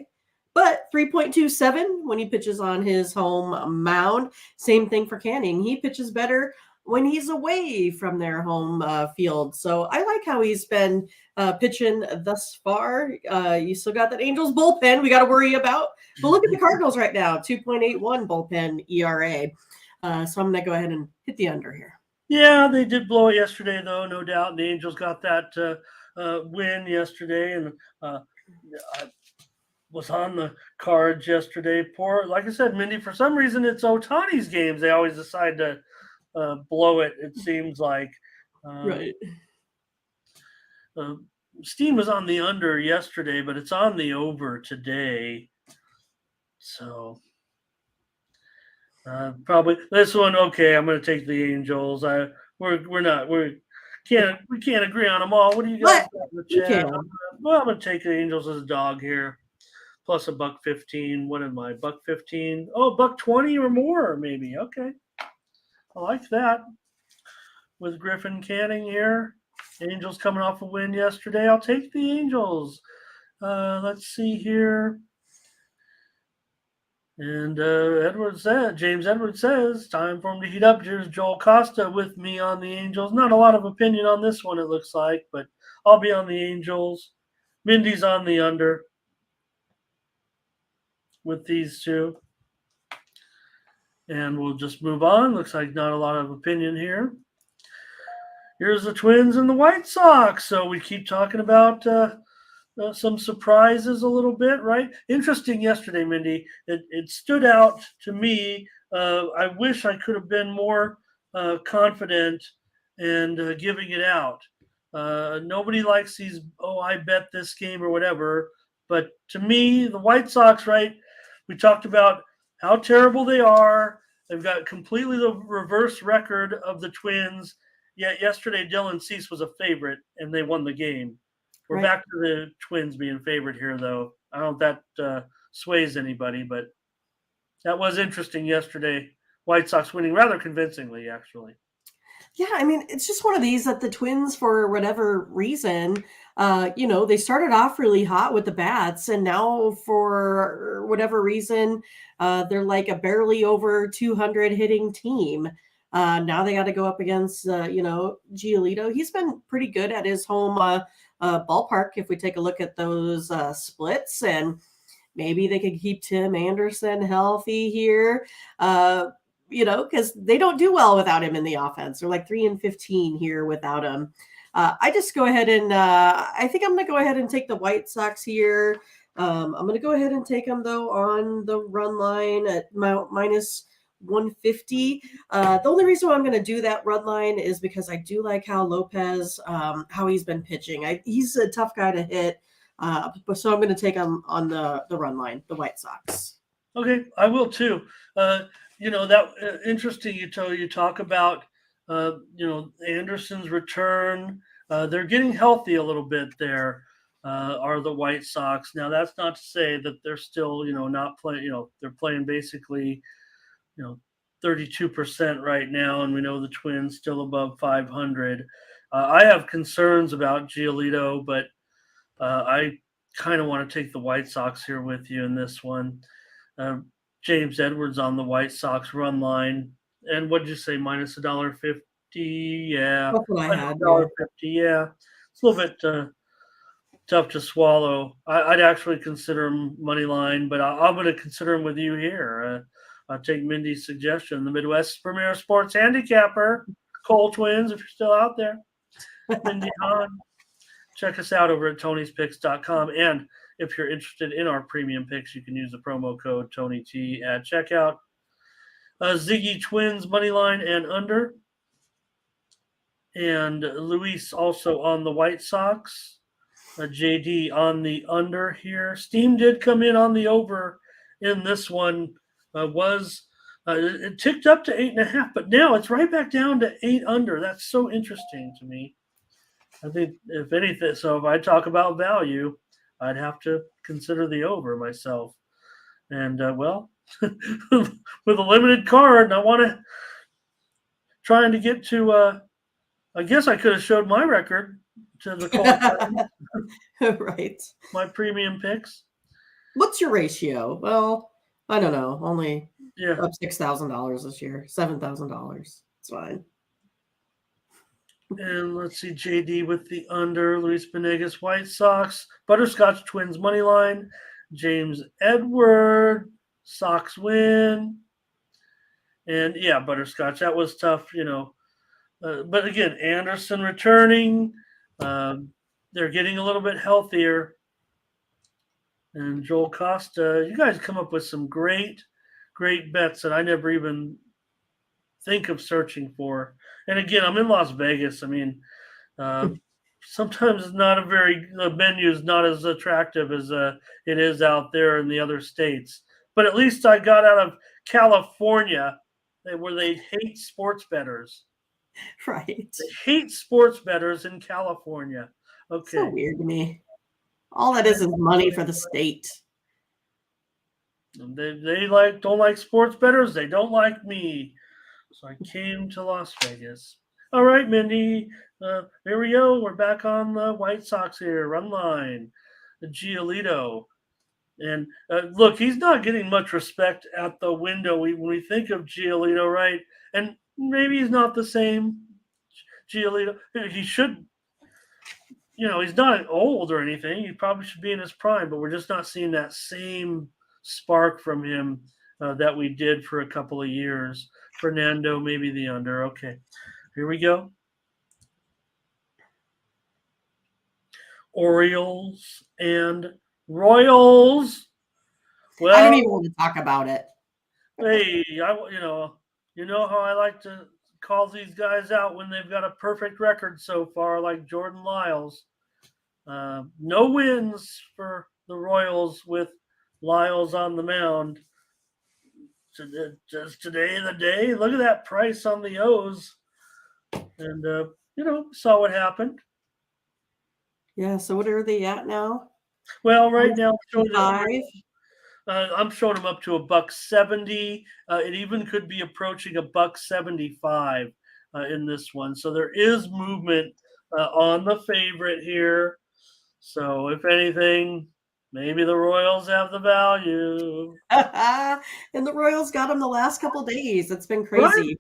but 3.27 when he pitches on his home mound. Same thing for Canning. He pitches better when he's away from their home field. So I like how he's been pitching thus far. You still got that Angels bullpen we got to worry about. But look at the Cardinals right now, 2.81 bullpen ERA. So I'm going to go ahead and hit the under here. Yeah, they did blow it yesterday, though, no doubt. The Angels got that win yesterday, and I was on the cards yesterday. Like I said, Mindy, for some reason, it's Ohtani's games. They always decide to blow it, it seems like. Right. Steam was on the under yesterday, but it's on the over today. So probably this one. Okay, I'm going to take the Angels. We can't agree on them all. What do you guys got in the chat? I'm going to take the Angels as a dog here, plus a $1.15. What am I? $1.15? Oh, $1.20 or more, maybe. Okay, I like that. With Griffin Canning here, Angels coming off a win yesterday. I'll take the Angels. Let's see here. And James Edwards says, time for him to heat up. Here's Joel Costa with me on the Angels. Not a lot of opinion on this one, it looks like, but I'll be on the Angels. Mindy's on the under with these two. And we'll just move on. Looks like not a lot of opinion here. Here's the Twins and the White Sox. So we keep talking about some surprises a little bit, right? Interesting yesterday, Mindy. It stood out to me. I wish I could have been more confident and giving it out. Nobody likes these, I bet this game or whatever. But to me, the White Sox, right, we talked about how terrible they are. They've got completely the reverse record of the Twins. Yet yesterday, Dylan Cease was a favorite, and they won the game. We're back to the Twins being favorite here, though. I don't know if that sways anybody, but that was interesting yesterday. White Sox winning rather convincingly, actually. Yeah, I mean, it's just one of these that the Twins, for whatever reason, they started off really hot with the bats, and now for whatever reason, they're like a barely over 200 hitting team. Now they got to go up against, Giolito. He's been pretty good at his home ballpark. If we take a look at those splits, and maybe they could keep Tim Anderson healthy here. Because they don't do well without him in the offense. They're like 3-15 here without him. I just go ahead and I think I'm going to go ahead and take the White Sox here. I'm going to go ahead and take them, though, on the run line at minus 150. The only reason why I'm going to do that run line is because I do like how Lopez, how he's been pitching. He's a tough guy to hit. So I'm going to take him on the run line, the White Sox. Okay, I will too. Interesting. You talk about Anderson's return. They're getting healthy a little bit there. Are the White Sox. Now that's not to say that they're still not playing. They're playing basically 32% right now, and we know the Twins still above 500. I have concerns about Giolito, but I kind of want to take the White Sox here with you in this one. James Edwards on the White Sox run line. And what did you say? Minus $1.50? Yeah. That's what I had. $1.50. Yeah. It's a little bit tough to swallow. I'd actually consider him money line, but I'm going to consider him with you here. I'll take Mindy's suggestion. The Midwest's premier sports handicapper, Cole Twins, if you're still out there. Mindy Hahne. Check us out over at tonyspicks.com. And if you're interested in our premium picks, you can use the promo code TonyT at checkout. Ziggy Twins money line and under. And Luis also on the White Sox. JD on the under here. Steam did come in on the over in this one. It ticked up to 8.5, but now it's right back down to 8 under. That's so interesting to me. I think if anything, so if I talk about value, I'd have to consider the over myself. And with a limited card, and I want to trying to get to. I guess I could have showed my record to the call. Right. My premium picks. What's your ratio? Well, I don't know. Only up $6,000 this year. $7,000. It's fine. And let's see, JD with the under, Luis Benegas, White Sox, Butterscotch Twins money line, James Edward, Sox win. And yeah, Butterscotch, that was tough, but again, Anderson returning. They're getting a little bit healthier. And Joel Costa, you guys come up with some great bets that I never even think of searching for. And again, I'm in Las Vegas. I mean, sometimes it's not the menu is not as attractive as it is out there in the other states. But at least I got out of California, where they hate sports bettors. Right. They hate sports bettors in California. Okay. So weird to me. All that is money for the state. They don't like sports bettors. They don't like me. So I came to Las Vegas. All right, Mindy. Here we go. We're back on the White Sox here. Run line. The Giolito. And look, he's not getting much respect at the window when we think of Giolito, right? And maybe he's not the same Giolito. He should, he's not old or anything. He probably should be in his prime, but we're just not seeing that same spark from him that we did for a couple of years. Fernando, maybe the under. Okay, here we go. Orioles and Royals. Well, I don't even want to talk about it. Hey, you know how I like to call these guys out when they've got a perfect record so far, like Jordan Lyles. No wins for the Royals with Lyles on the mound. Just today the day. Look at that price on the O's. And, saw what happened. Yeah, so what are they at now? Well, right now, I'm showing them up to $1.70. It even could be approaching $1.75 in this one. So there is movement on the favorite here. So if anything, maybe the Royals have the value. And the Royals got them the last couple days. It's been crazy.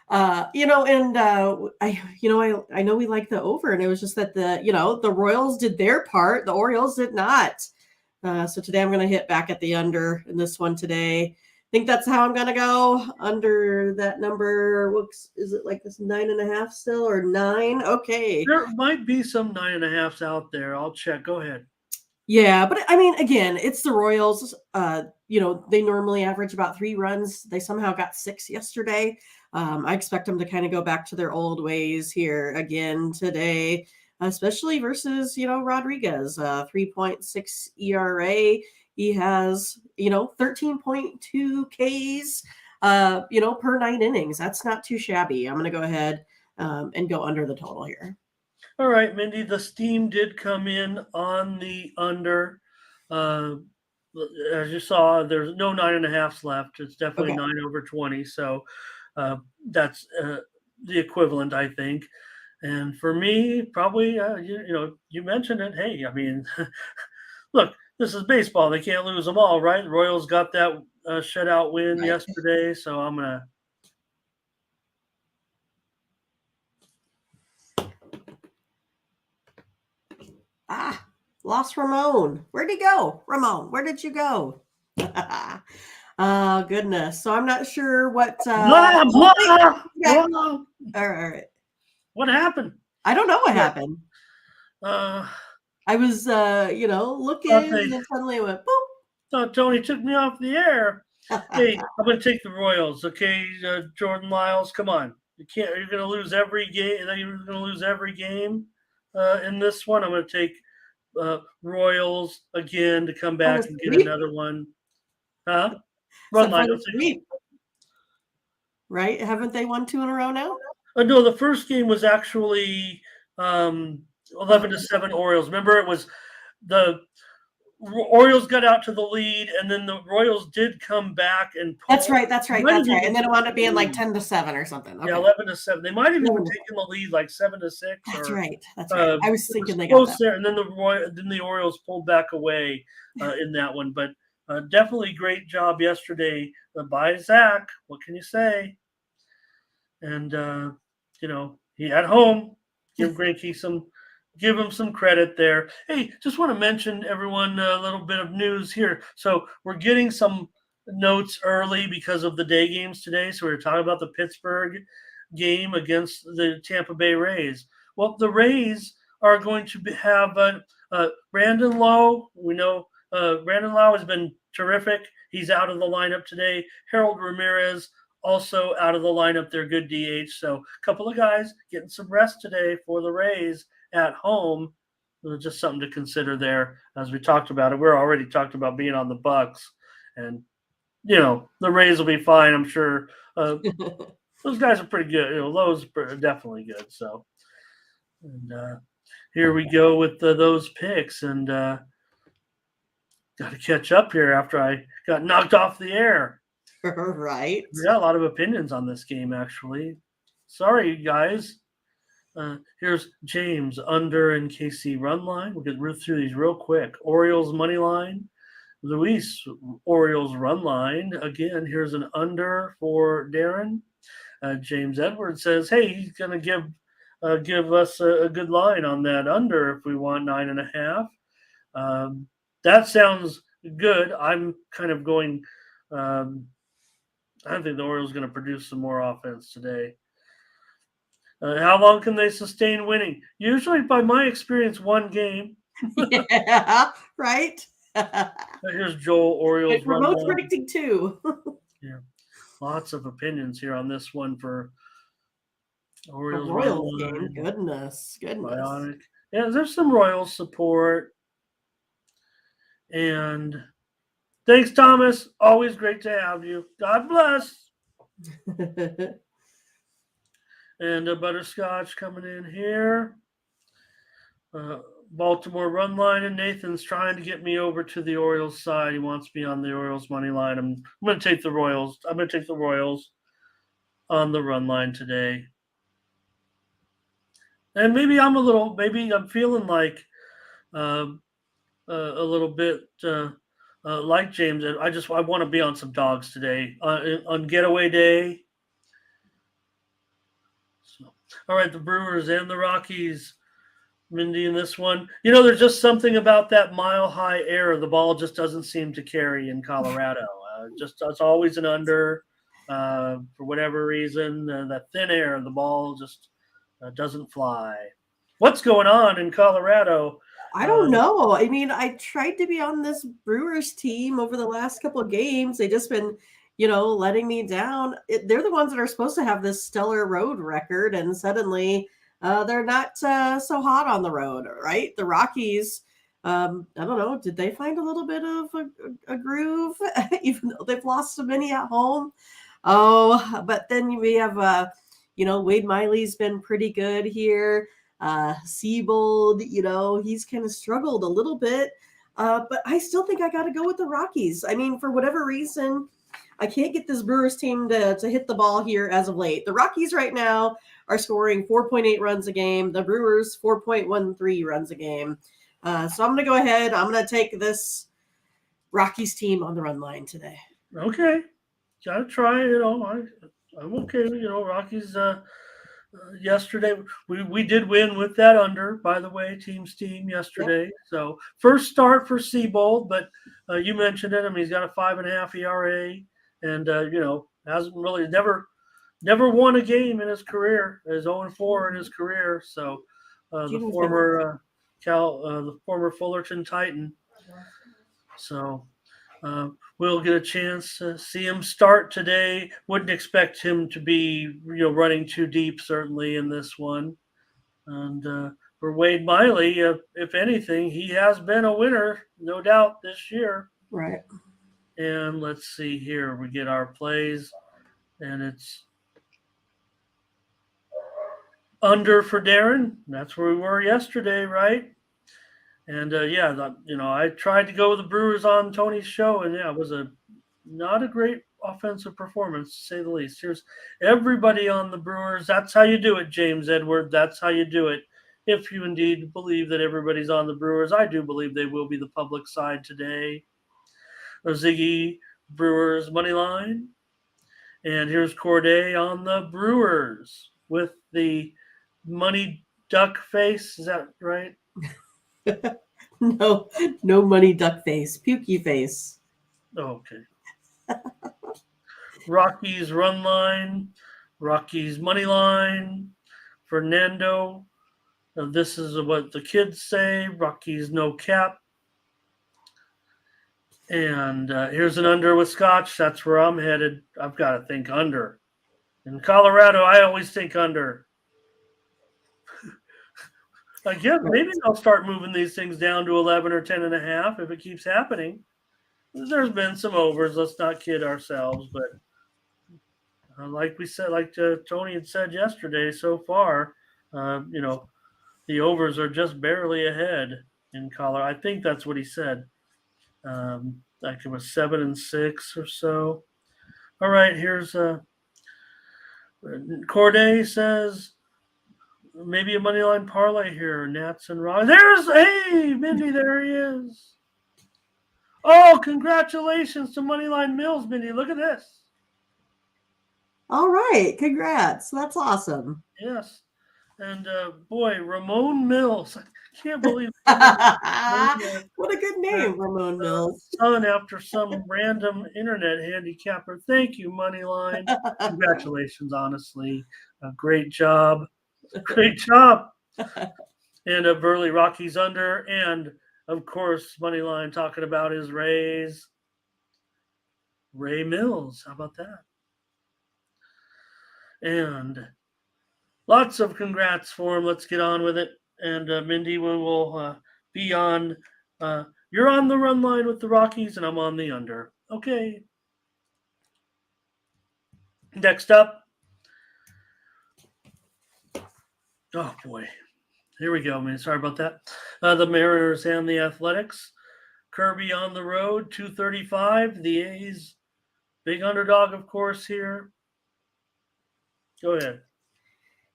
I know we like the over, and it was just that the Royals did their part, the Orioles did not. So today I'm going to hit back at the under in this one today. I think that's how I'm going to go under that number. Whoops, is it like this 9.5 still or 9? Okay. There might be some 9.5s out there. I'll check. Go ahead. Yeah, but I mean, again, it's the Royals. They normally average about 3 runs. They somehow got 6 yesterday. I expect them to kind of go back to their old ways here again today, especially versus, Rodriguez, 3.6 ERA. He has, 13.2 Ks, per 9 innings. That's not too shabby. I'm going to go ahead and go under the total here. All right, Mindy, the steam did come in on the under. As you saw, there's no 9.5s left. It's definitely Okay. 9 over 20. So that's the equivalent, I think. And for me, probably, you mentioned it. Hey, I mean, look, this is baseball. They can't lose them all, right? The Royals got that shutout win Right. yesterday. So I'm going to. Lost Ramon. Where'd he go? Ramon, where did you go? Oh, goodness. So I'm not sure what. Blah, blah, Yeah. blah. All right. What happened? I don't know what happened. Uh, I was, looking, and then suddenly it went boop. thought Tony took me off the air. Hey, I'm going to take the Royals. Okay, Jordan Lyles, come on. You can't. You're going to lose every game. You're going to lose every game in this one. I'm going to take Royals again to come back and get another one. Huh? Run line. Right? Haven't they won 2 in a row now? No, the first game was actually 11-7 Orioles. Remember, it was the Orioles got out to the lead, and then the Royals did come back and pull. That's right. And then it wound up being like 10-7 or something. Okay. Yeah, 11-7. They might have even taken the lead like 7-6. That's right. I was thinking they got close that. there, and then the Orioles pulled back away in that one. But definitely great job yesterday by Zach. What can you say? And he at home. Give him some credit there. Hey, just want to mention everyone a little bit of news here. So we're getting some notes early because of the day games today. So we're talking about the Pittsburgh game against the Tampa Bay Rays. Well, the Rays are going to have Brandon Lowe. We know Brandon Lowe has been terrific. He's out of the lineup today. Harold Ramirez also out of the lineup. They're good DH. So a couple of guys getting some rest today for the Rays at home. Just something to consider there. As we talked about it, we're already talked about being on the Bucks, and the Rays will be fine. I'm sure those guys are pretty good. Lowe's definitely good. So, and here we go with those picks, and got to catch up here after I got knocked off the air. Right. We got a lot of opinions on this game, actually. Sorry, guys. Here's James under and KC run line. We'll get through these real quick. Orioles money line. Luis, Orioles run line. Again, here's an under for Darren. James Edwards says, hey, he's going to give us a good line on that under if we want 9.5. That sounds good. I'm kind of going I think the Orioles are going to produce some more offense today. How long can they sustain winning? Usually, by my experience, one game. Yeah, right. Here's Joel, Orioles. We're both predicting 2. Yeah, lots of opinions here on this one for Orioles. Royals game. Goodness. Bionic. Yeah, there's some Royals support. And thanks, Thomas. Always great to have you. God bless. And a butterscotch coming in here. Baltimore run line, and Nathan's trying to get me over to the Orioles side. He wants me on the Orioles money line. I'm going to take the Royals. I'm going to take the Royals on the run line today. And maybe I'm feeling like a little bit like James. I want to be on some dogs today on getaway day. All right, the Brewers and the Rockies. Mindy in this one. There's just something about that mile high air. The ball just doesn't seem to carry in Colorado. Just it's always an under for whatever reason. That thin air, the ball just doesn't fly. What's going on in Colorado? I don't know. I mean, I tried to be on this Brewers team over the last couple of games. They just been, letting me down. They're the ones that are supposed to have this stellar road record, and suddenly they're not so hot on the road, right? The Rockies, I don't know, did they find a little bit of a groove, even though they've lost so many at home? Oh, but then we have, Wade Miley's been pretty good here. Siebold, he's kind of struggled a little bit. But I still think I got to go with the Rockies. I mean, for whatever reason, I can't get this Brewers team to hit the ball here as of late. The Rockies right now are scoring 4.8 runs a game. The Brewers 4.13 runs a game. So I'm going to go ahead. I'm going to take this Rockies team on the run line today. Okay, gotta try. I'm okay. Rockies. Yesterday we did win with that under, by the way, team yesterday. Yep. So first start for Siebold, but you mentioned it. I mean, he's got a 5.5 ERA, and hasn't really never won a game in his career. Is 0-4 in his career. So the former Fullerton Titan. So we'll get a chance to see him start today. Wouldn't expect him to be, running too deep, certainly, in this one. And for Wade Miley, if anything, he has been a winner, no doubt, this year. Right. And let's see here. We get our plays, and it's under for Darren. That's where we were yesterday, right? And I tried to go with the Brewers on Tony's show, and it was not a great offensive performance, to say the least. Here's everybody on the Brewers. That's how you do it, James Edward. That's how you do it. If you indeed believe that everybody's on the Brewers, I do believe they will be the public side today. Ziggy, Brewers money line. And here's Corday on the Brewers with the money duck face. Is that right? No money duck face, pukey face. Okay. Rockies run line, Rockies money line, Fernando. Now this is what the kids say. Rockies no cap. And here's an under with Scotch. That's where I'm headed. I've got to think under. In Colorado, I always think under. Maybe I'll start moving these things down to 11 or 10.5 if it keeps happening. There's been some overs. Let's not kid ourselves. But like we said, Tony had said yesterday, so far, the overs are just barely ahead in Colorado. I think that's what he said. It was 7-6 or so. All right, here's Corday says maybe a money line parlay here. Nats and Rockies. Hey, Mindy, there he is. Oh, congratulations to Moneyline Mills, Mindy. Look at this. All right, congrats. That's awesome. Yes. And boy, Ramon Mills. I can't believe what a good name, Ramon Mills. Son after some random internet handicapper. Thank you, Moneyline. Congratulations, honestly. Great job. Great job. And Burley Rockies under, and of course, Moneyline talking about his Rays. Ray Mills. How about that? And lots of congrats for him. Let's get on with it. And Mindy, we will be on. You're on the run line with the Rockies, and I'm on the under. Okay. Next up. Oh, boy. Here we go, man. Sorry about that. The Mariners and the Athletics. Kirby on the road, 235. The A's, big underdog, of course, here. Go ahead.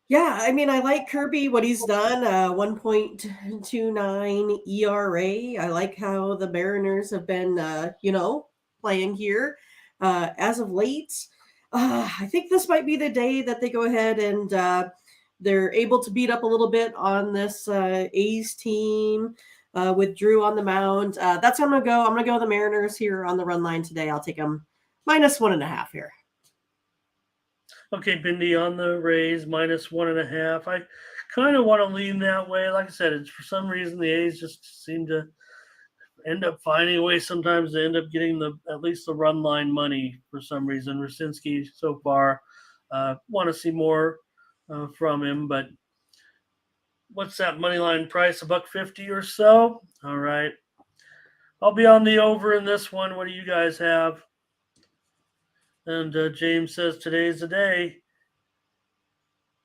Yeah, I mean, I like Kirby, what he's done, 1.29 ERA. I like how the Mariners have been, playing here as of late. I think this might be the day that they go ahead and they're able to beat up a little bit on this A's team with Drew on the mound. That's what I'm gonna go. I'm gonna go with the Mariners here on the run line today. I'll take them -1.5 here. Okay, Mindy on the Rays -1.5. I kind of want to lean that way. Like I said, it's for some reason the A's just seem to end up finding a way sometimes to end up getting at least the run line money for some reason. Racinski so far, want to see more from him, but what's that money line price? $1.50 or so. All right, I'll be on the over in this one. What do you guys have? And James says today's the day.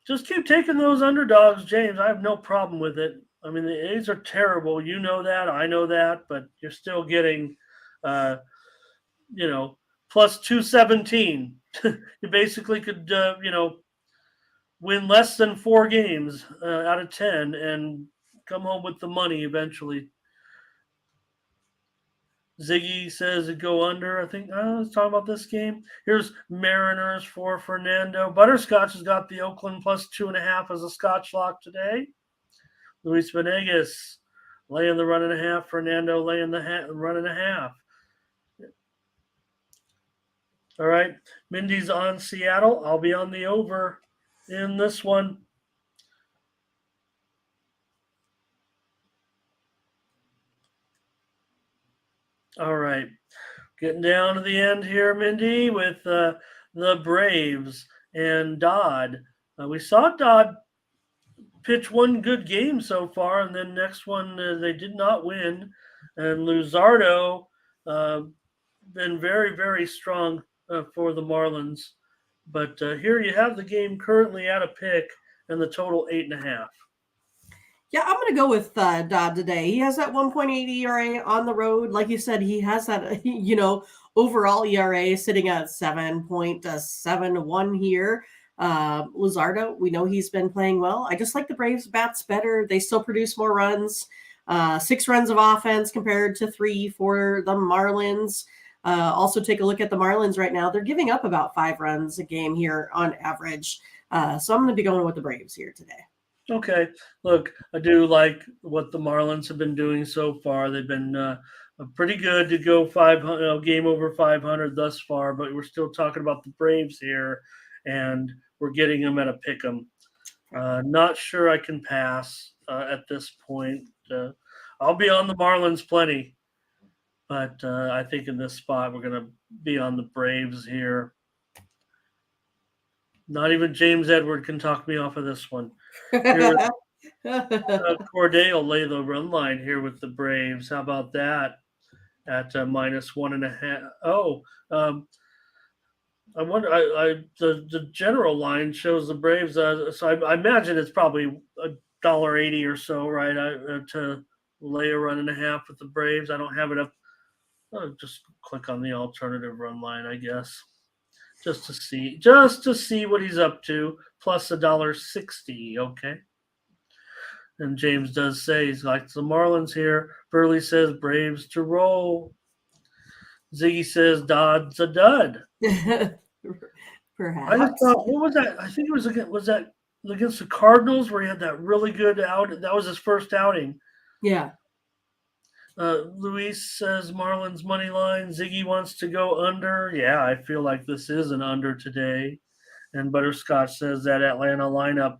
Just keep taking those underdogs, James. I have no problem with it. I mean, the A's are terrible. You know that. I know that. But you're still getting, uh, plus 217. You basically could, win less than 4 games out of 10 and come home with the money eventually. Ziggy says it go under. I think let's talk about this game. Here's Mariners for Fernando. Butterscotch has got the Oakland +2.5 as a Scotch lock today. Luis Venegas laying the 1.5. Fernando laying the 1.5. All right. Mindy's on Seattle. I'll be on the over in this one. All right. Getting down to the end here, Mindy, with the Braves and Dodd. We saw Dodd pitch one good game so far, and then next one they did not win. And Luzardo been very, very strong for the Marlins. But here you have the game currently at a pick and the total 8.5. Yeah, I'm going to go with Dodd today. He has that 1.8 ERA on the road. Like you said, he has that, overall ERA sitting at 7.71 here. Luzardo, we know he's been playing well. I just like the Braves bats better. They still produce more runs. 6 runs of offense compared to 3 for the Marlins. Also, take a look at the Marlins right now. They're giving up about 5 runs a game here on average. So I'm going to be going with the Braves here today. Okay. Look, I do like what the Marlins have been doing so far. They've been pretty good to go 500, game over 500 thus far, but we're still talking about the Braves here, and we're getting them at a pick 'em. Not sure I can pass at this point. I'll be on the Marlins plenty, but I think in this spot we're going to be on the Braves here. Not even James Edward can talk me off of this one. Corday will lay the run line here with the Braves. How about that at -1.5? Oh, I wonder. The general line shows the Braves. So I imagine it's probably $1.80 or so, right? To lay a 1.5 with the Braves. I don't have it up. I'll just click on the alternative run line, I guess. Just to see what he's up to, plus $1.60. Okay. And James does say he's like the Marlins here. Burley says Braves to roll. Ziggy says Dodd's a dud. Perhaps. I just thought, what was that? I think it was against the Cardinals where he had that really good out. That was his first outing. Yeah. Luis says Marlins money line. Ziggy wants to go under. Yeah, I feel like this is an under today. And Butterscotch says that Atlanta lineup.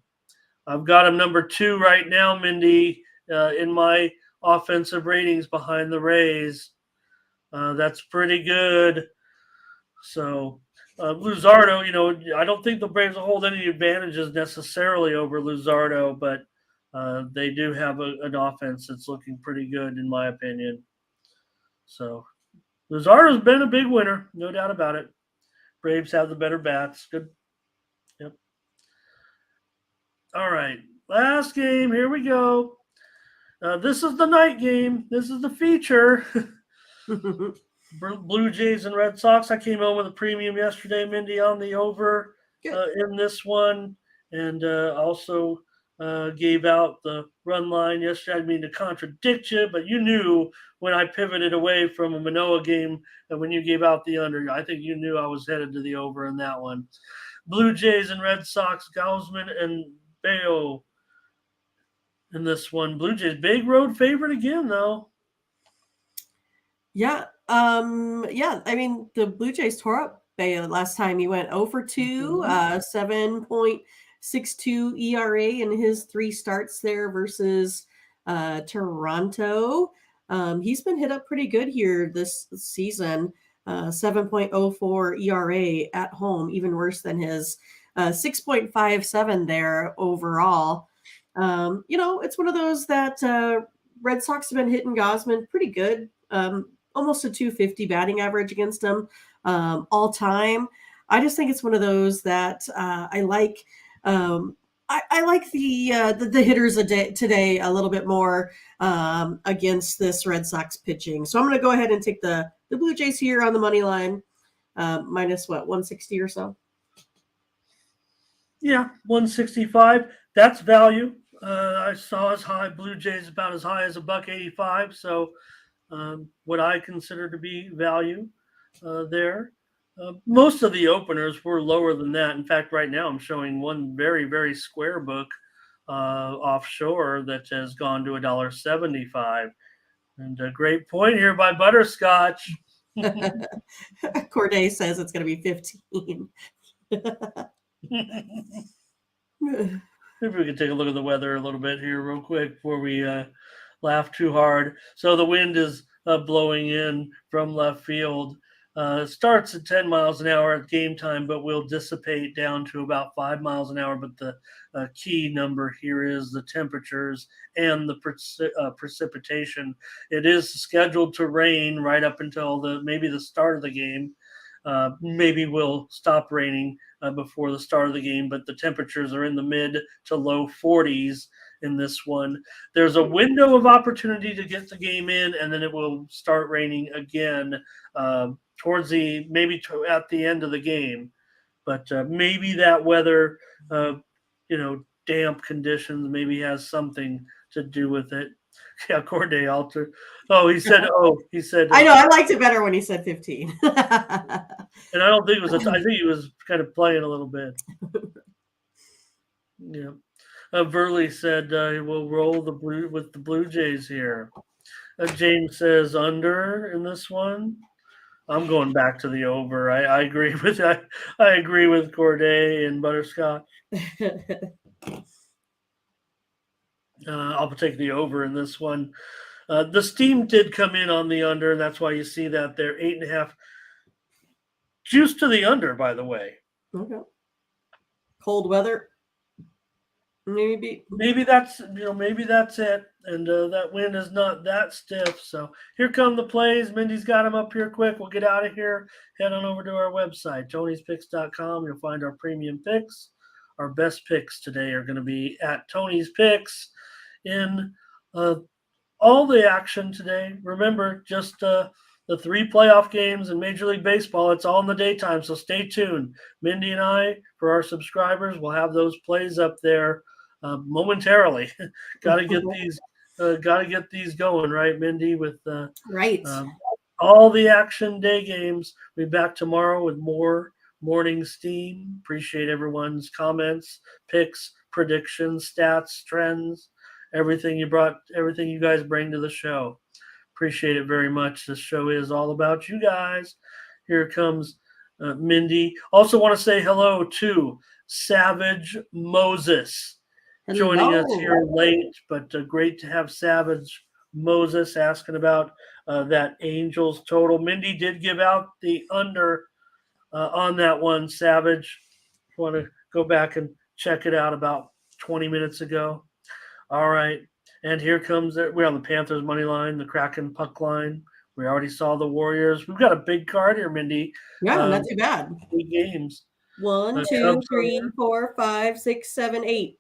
I've got him number 2 right now, Mindy, in my offensive ratings behind the Rays. That's pretty good. So Luzardo, I don't think the Braves will hold any advantages necessarily over Luzardo, but they do have an offense that's looking pretty good, in my opinion. So Luzardo's been a big winner, no doubt about it. Braves have the better bats. Good. Yep. All right. Last game. Here we go. This is the night game. This is the feature. Blue Jays and Red Sox. I came home with a premium yesterday, Mindy, on the over in this one. And also gave out the run line yesterday. I didn't mean to contradict you, but you knew when I pivoted away from a Manoa game and when you gave out the under, I think you knew I was headed to the over in that one. Blue Jays and Red Sox, Gausman and Bayo in this one. Blue Jays, big road favorite again, though. Yeah. Yeah. I mean, the Blue Jays tore up Bayo last time. He went 0 for 2, 7.62 ERA in his 3 starts there versus Toronto. He's been hit up pretty good here this season. 7.04 ERA at home, even worse than his 6.57 there overall. It's one of those that Red Sox have been hitting Gosman pretty good. Almost a 250 batting average against him all time. I just think it's one of those that I like. I like the hitters today a little bit more against this Red Sox pitching. So I'm going to go ahead and take the Blue Jays here on the money line, minus 160 or so. Yeah, 165. That's value. I saw as high Blue Jays about as high as $1.85. So what I consider to be value there. Most of the openers were lower than that. In fact, right now I'm showing one very, very square book offshore that has gone to $1.75. And a great point here by Butterscotch. Corday says it's going to be 15. Maybe we can take a look at the weather a little bit here real quick before we laugh too hard. So the wind is blowing in from left field. Starts at 10 miles an hour at game time, but will dissipate down to about 5 miles an hour. But the key number here is the temperatures and the precipitation. It is scheduled to rain right up until maybe the start of the game. Maybe will stop raining before the start of the game, but the temperatures are in the mid to low 40s in this one. There's a window of opportunity to get the game in, and then it will start raining again towards at the end of the game. But maybe that weather, damp conditions maybe has something to do with it. Yeah, Corday Alter. He said. I know. I liked it better when he said 15. And I don't think it was. I think he was kind of playing a little bit. Yeah. Verley said we'll roll with the Blue Jays here. James says under in this one. I'm going back to the over. I agree with I agree with Corday and Butterscotch. I'll take the over in this one. The steam did come in on the under, and that's why you see that there 8.5. Juice to the under, by the way. Okay. Cold weather. Maybe that's it, and that wind is not that stiff. So here come the plays. Mindy's got them up here quick. We'll get out of here. Head on over to our website, Tony'sPicks.com. You'll find our premium picks. Our best picks today are going to be at Tony's Picks in all the action today. Remember, just the 3 playoff games in Major League Baseball. It's all in the daytime, so stay tuned. Mindy and I, for our subscribers, will have those plays up there momentarily. Got to get these going, right, Mindy? With right. All the action day games. We'll be back tomorrow with more morning steam. Appreciate everyone's comments, picks, predictions, stats, trends, everything you guys bring to the show. Appreciate it very much. This show is all about you guys. Here comes Mindy. Also want to say hello to Savage Moses. Hello. Joining us here late, but great to have Savage Moses asking about that Angels total. Mindy did give out the under on that one, Savage. If you want to go back and check it out about 20 minutes ago. All right. And here comes we're on the Panthers money line, the Kraken puck line. We already saw the Warriors. We've got a big card here, Mindy. Yeah, not too bad. 8 games. 1, 2, 3, 4, 5, 6, 7, 8.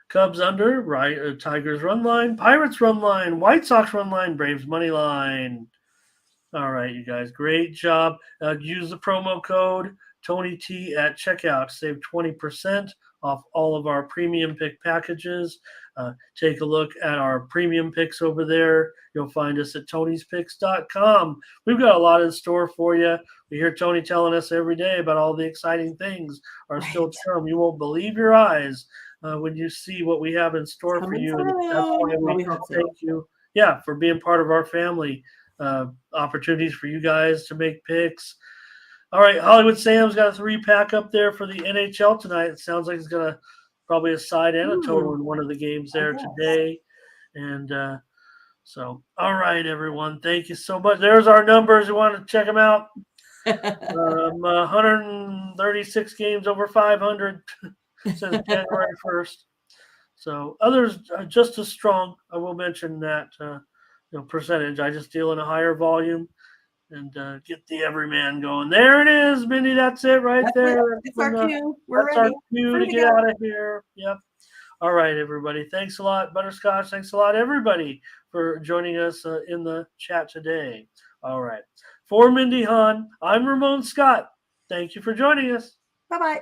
Cubs under, right? Tigers run line, Pirates run line, White Sox run line, Braves money line. All right, you guys, great job. Use the promo code TonyT at checkout. Save 20% off all of our premium pick packages. Take a look at our premium picks over there. You'll find us at Tony'sPicks.com. We've got a lot in store for you. We hear Tony telling us every day about all the exciting things are still to come. You won't believe your eyes when you see what we have in store for Coming you. soon. And that's why Well, we we hope so. thank you, yeah, for being part of our family. Opportunities for you guys to make picks. All right, Hollywood Sam's got a 3-pack up there for the NHL tonight. It sounds like he's got probably a side and a total in one of the games there today. And so, all right, everyone, thank you so much. There's our numbers. You want to check them out? 136 games over 500 since January 1st. So others are just as strong. I will mention that percentage. I just deal in a higher volume and get the everyman going. There it is, Mindy. That's it right there. It's our cue. We're that's ready. our cue to get out of here. Yep. All right, everybody. Thanks a lot, Butterscotch. Thanks a lot, everybody, for joining us in the chat today. All right. For Mindy Hahne, I'm Ramon Scott. Thank you for joining us. Bye-bye.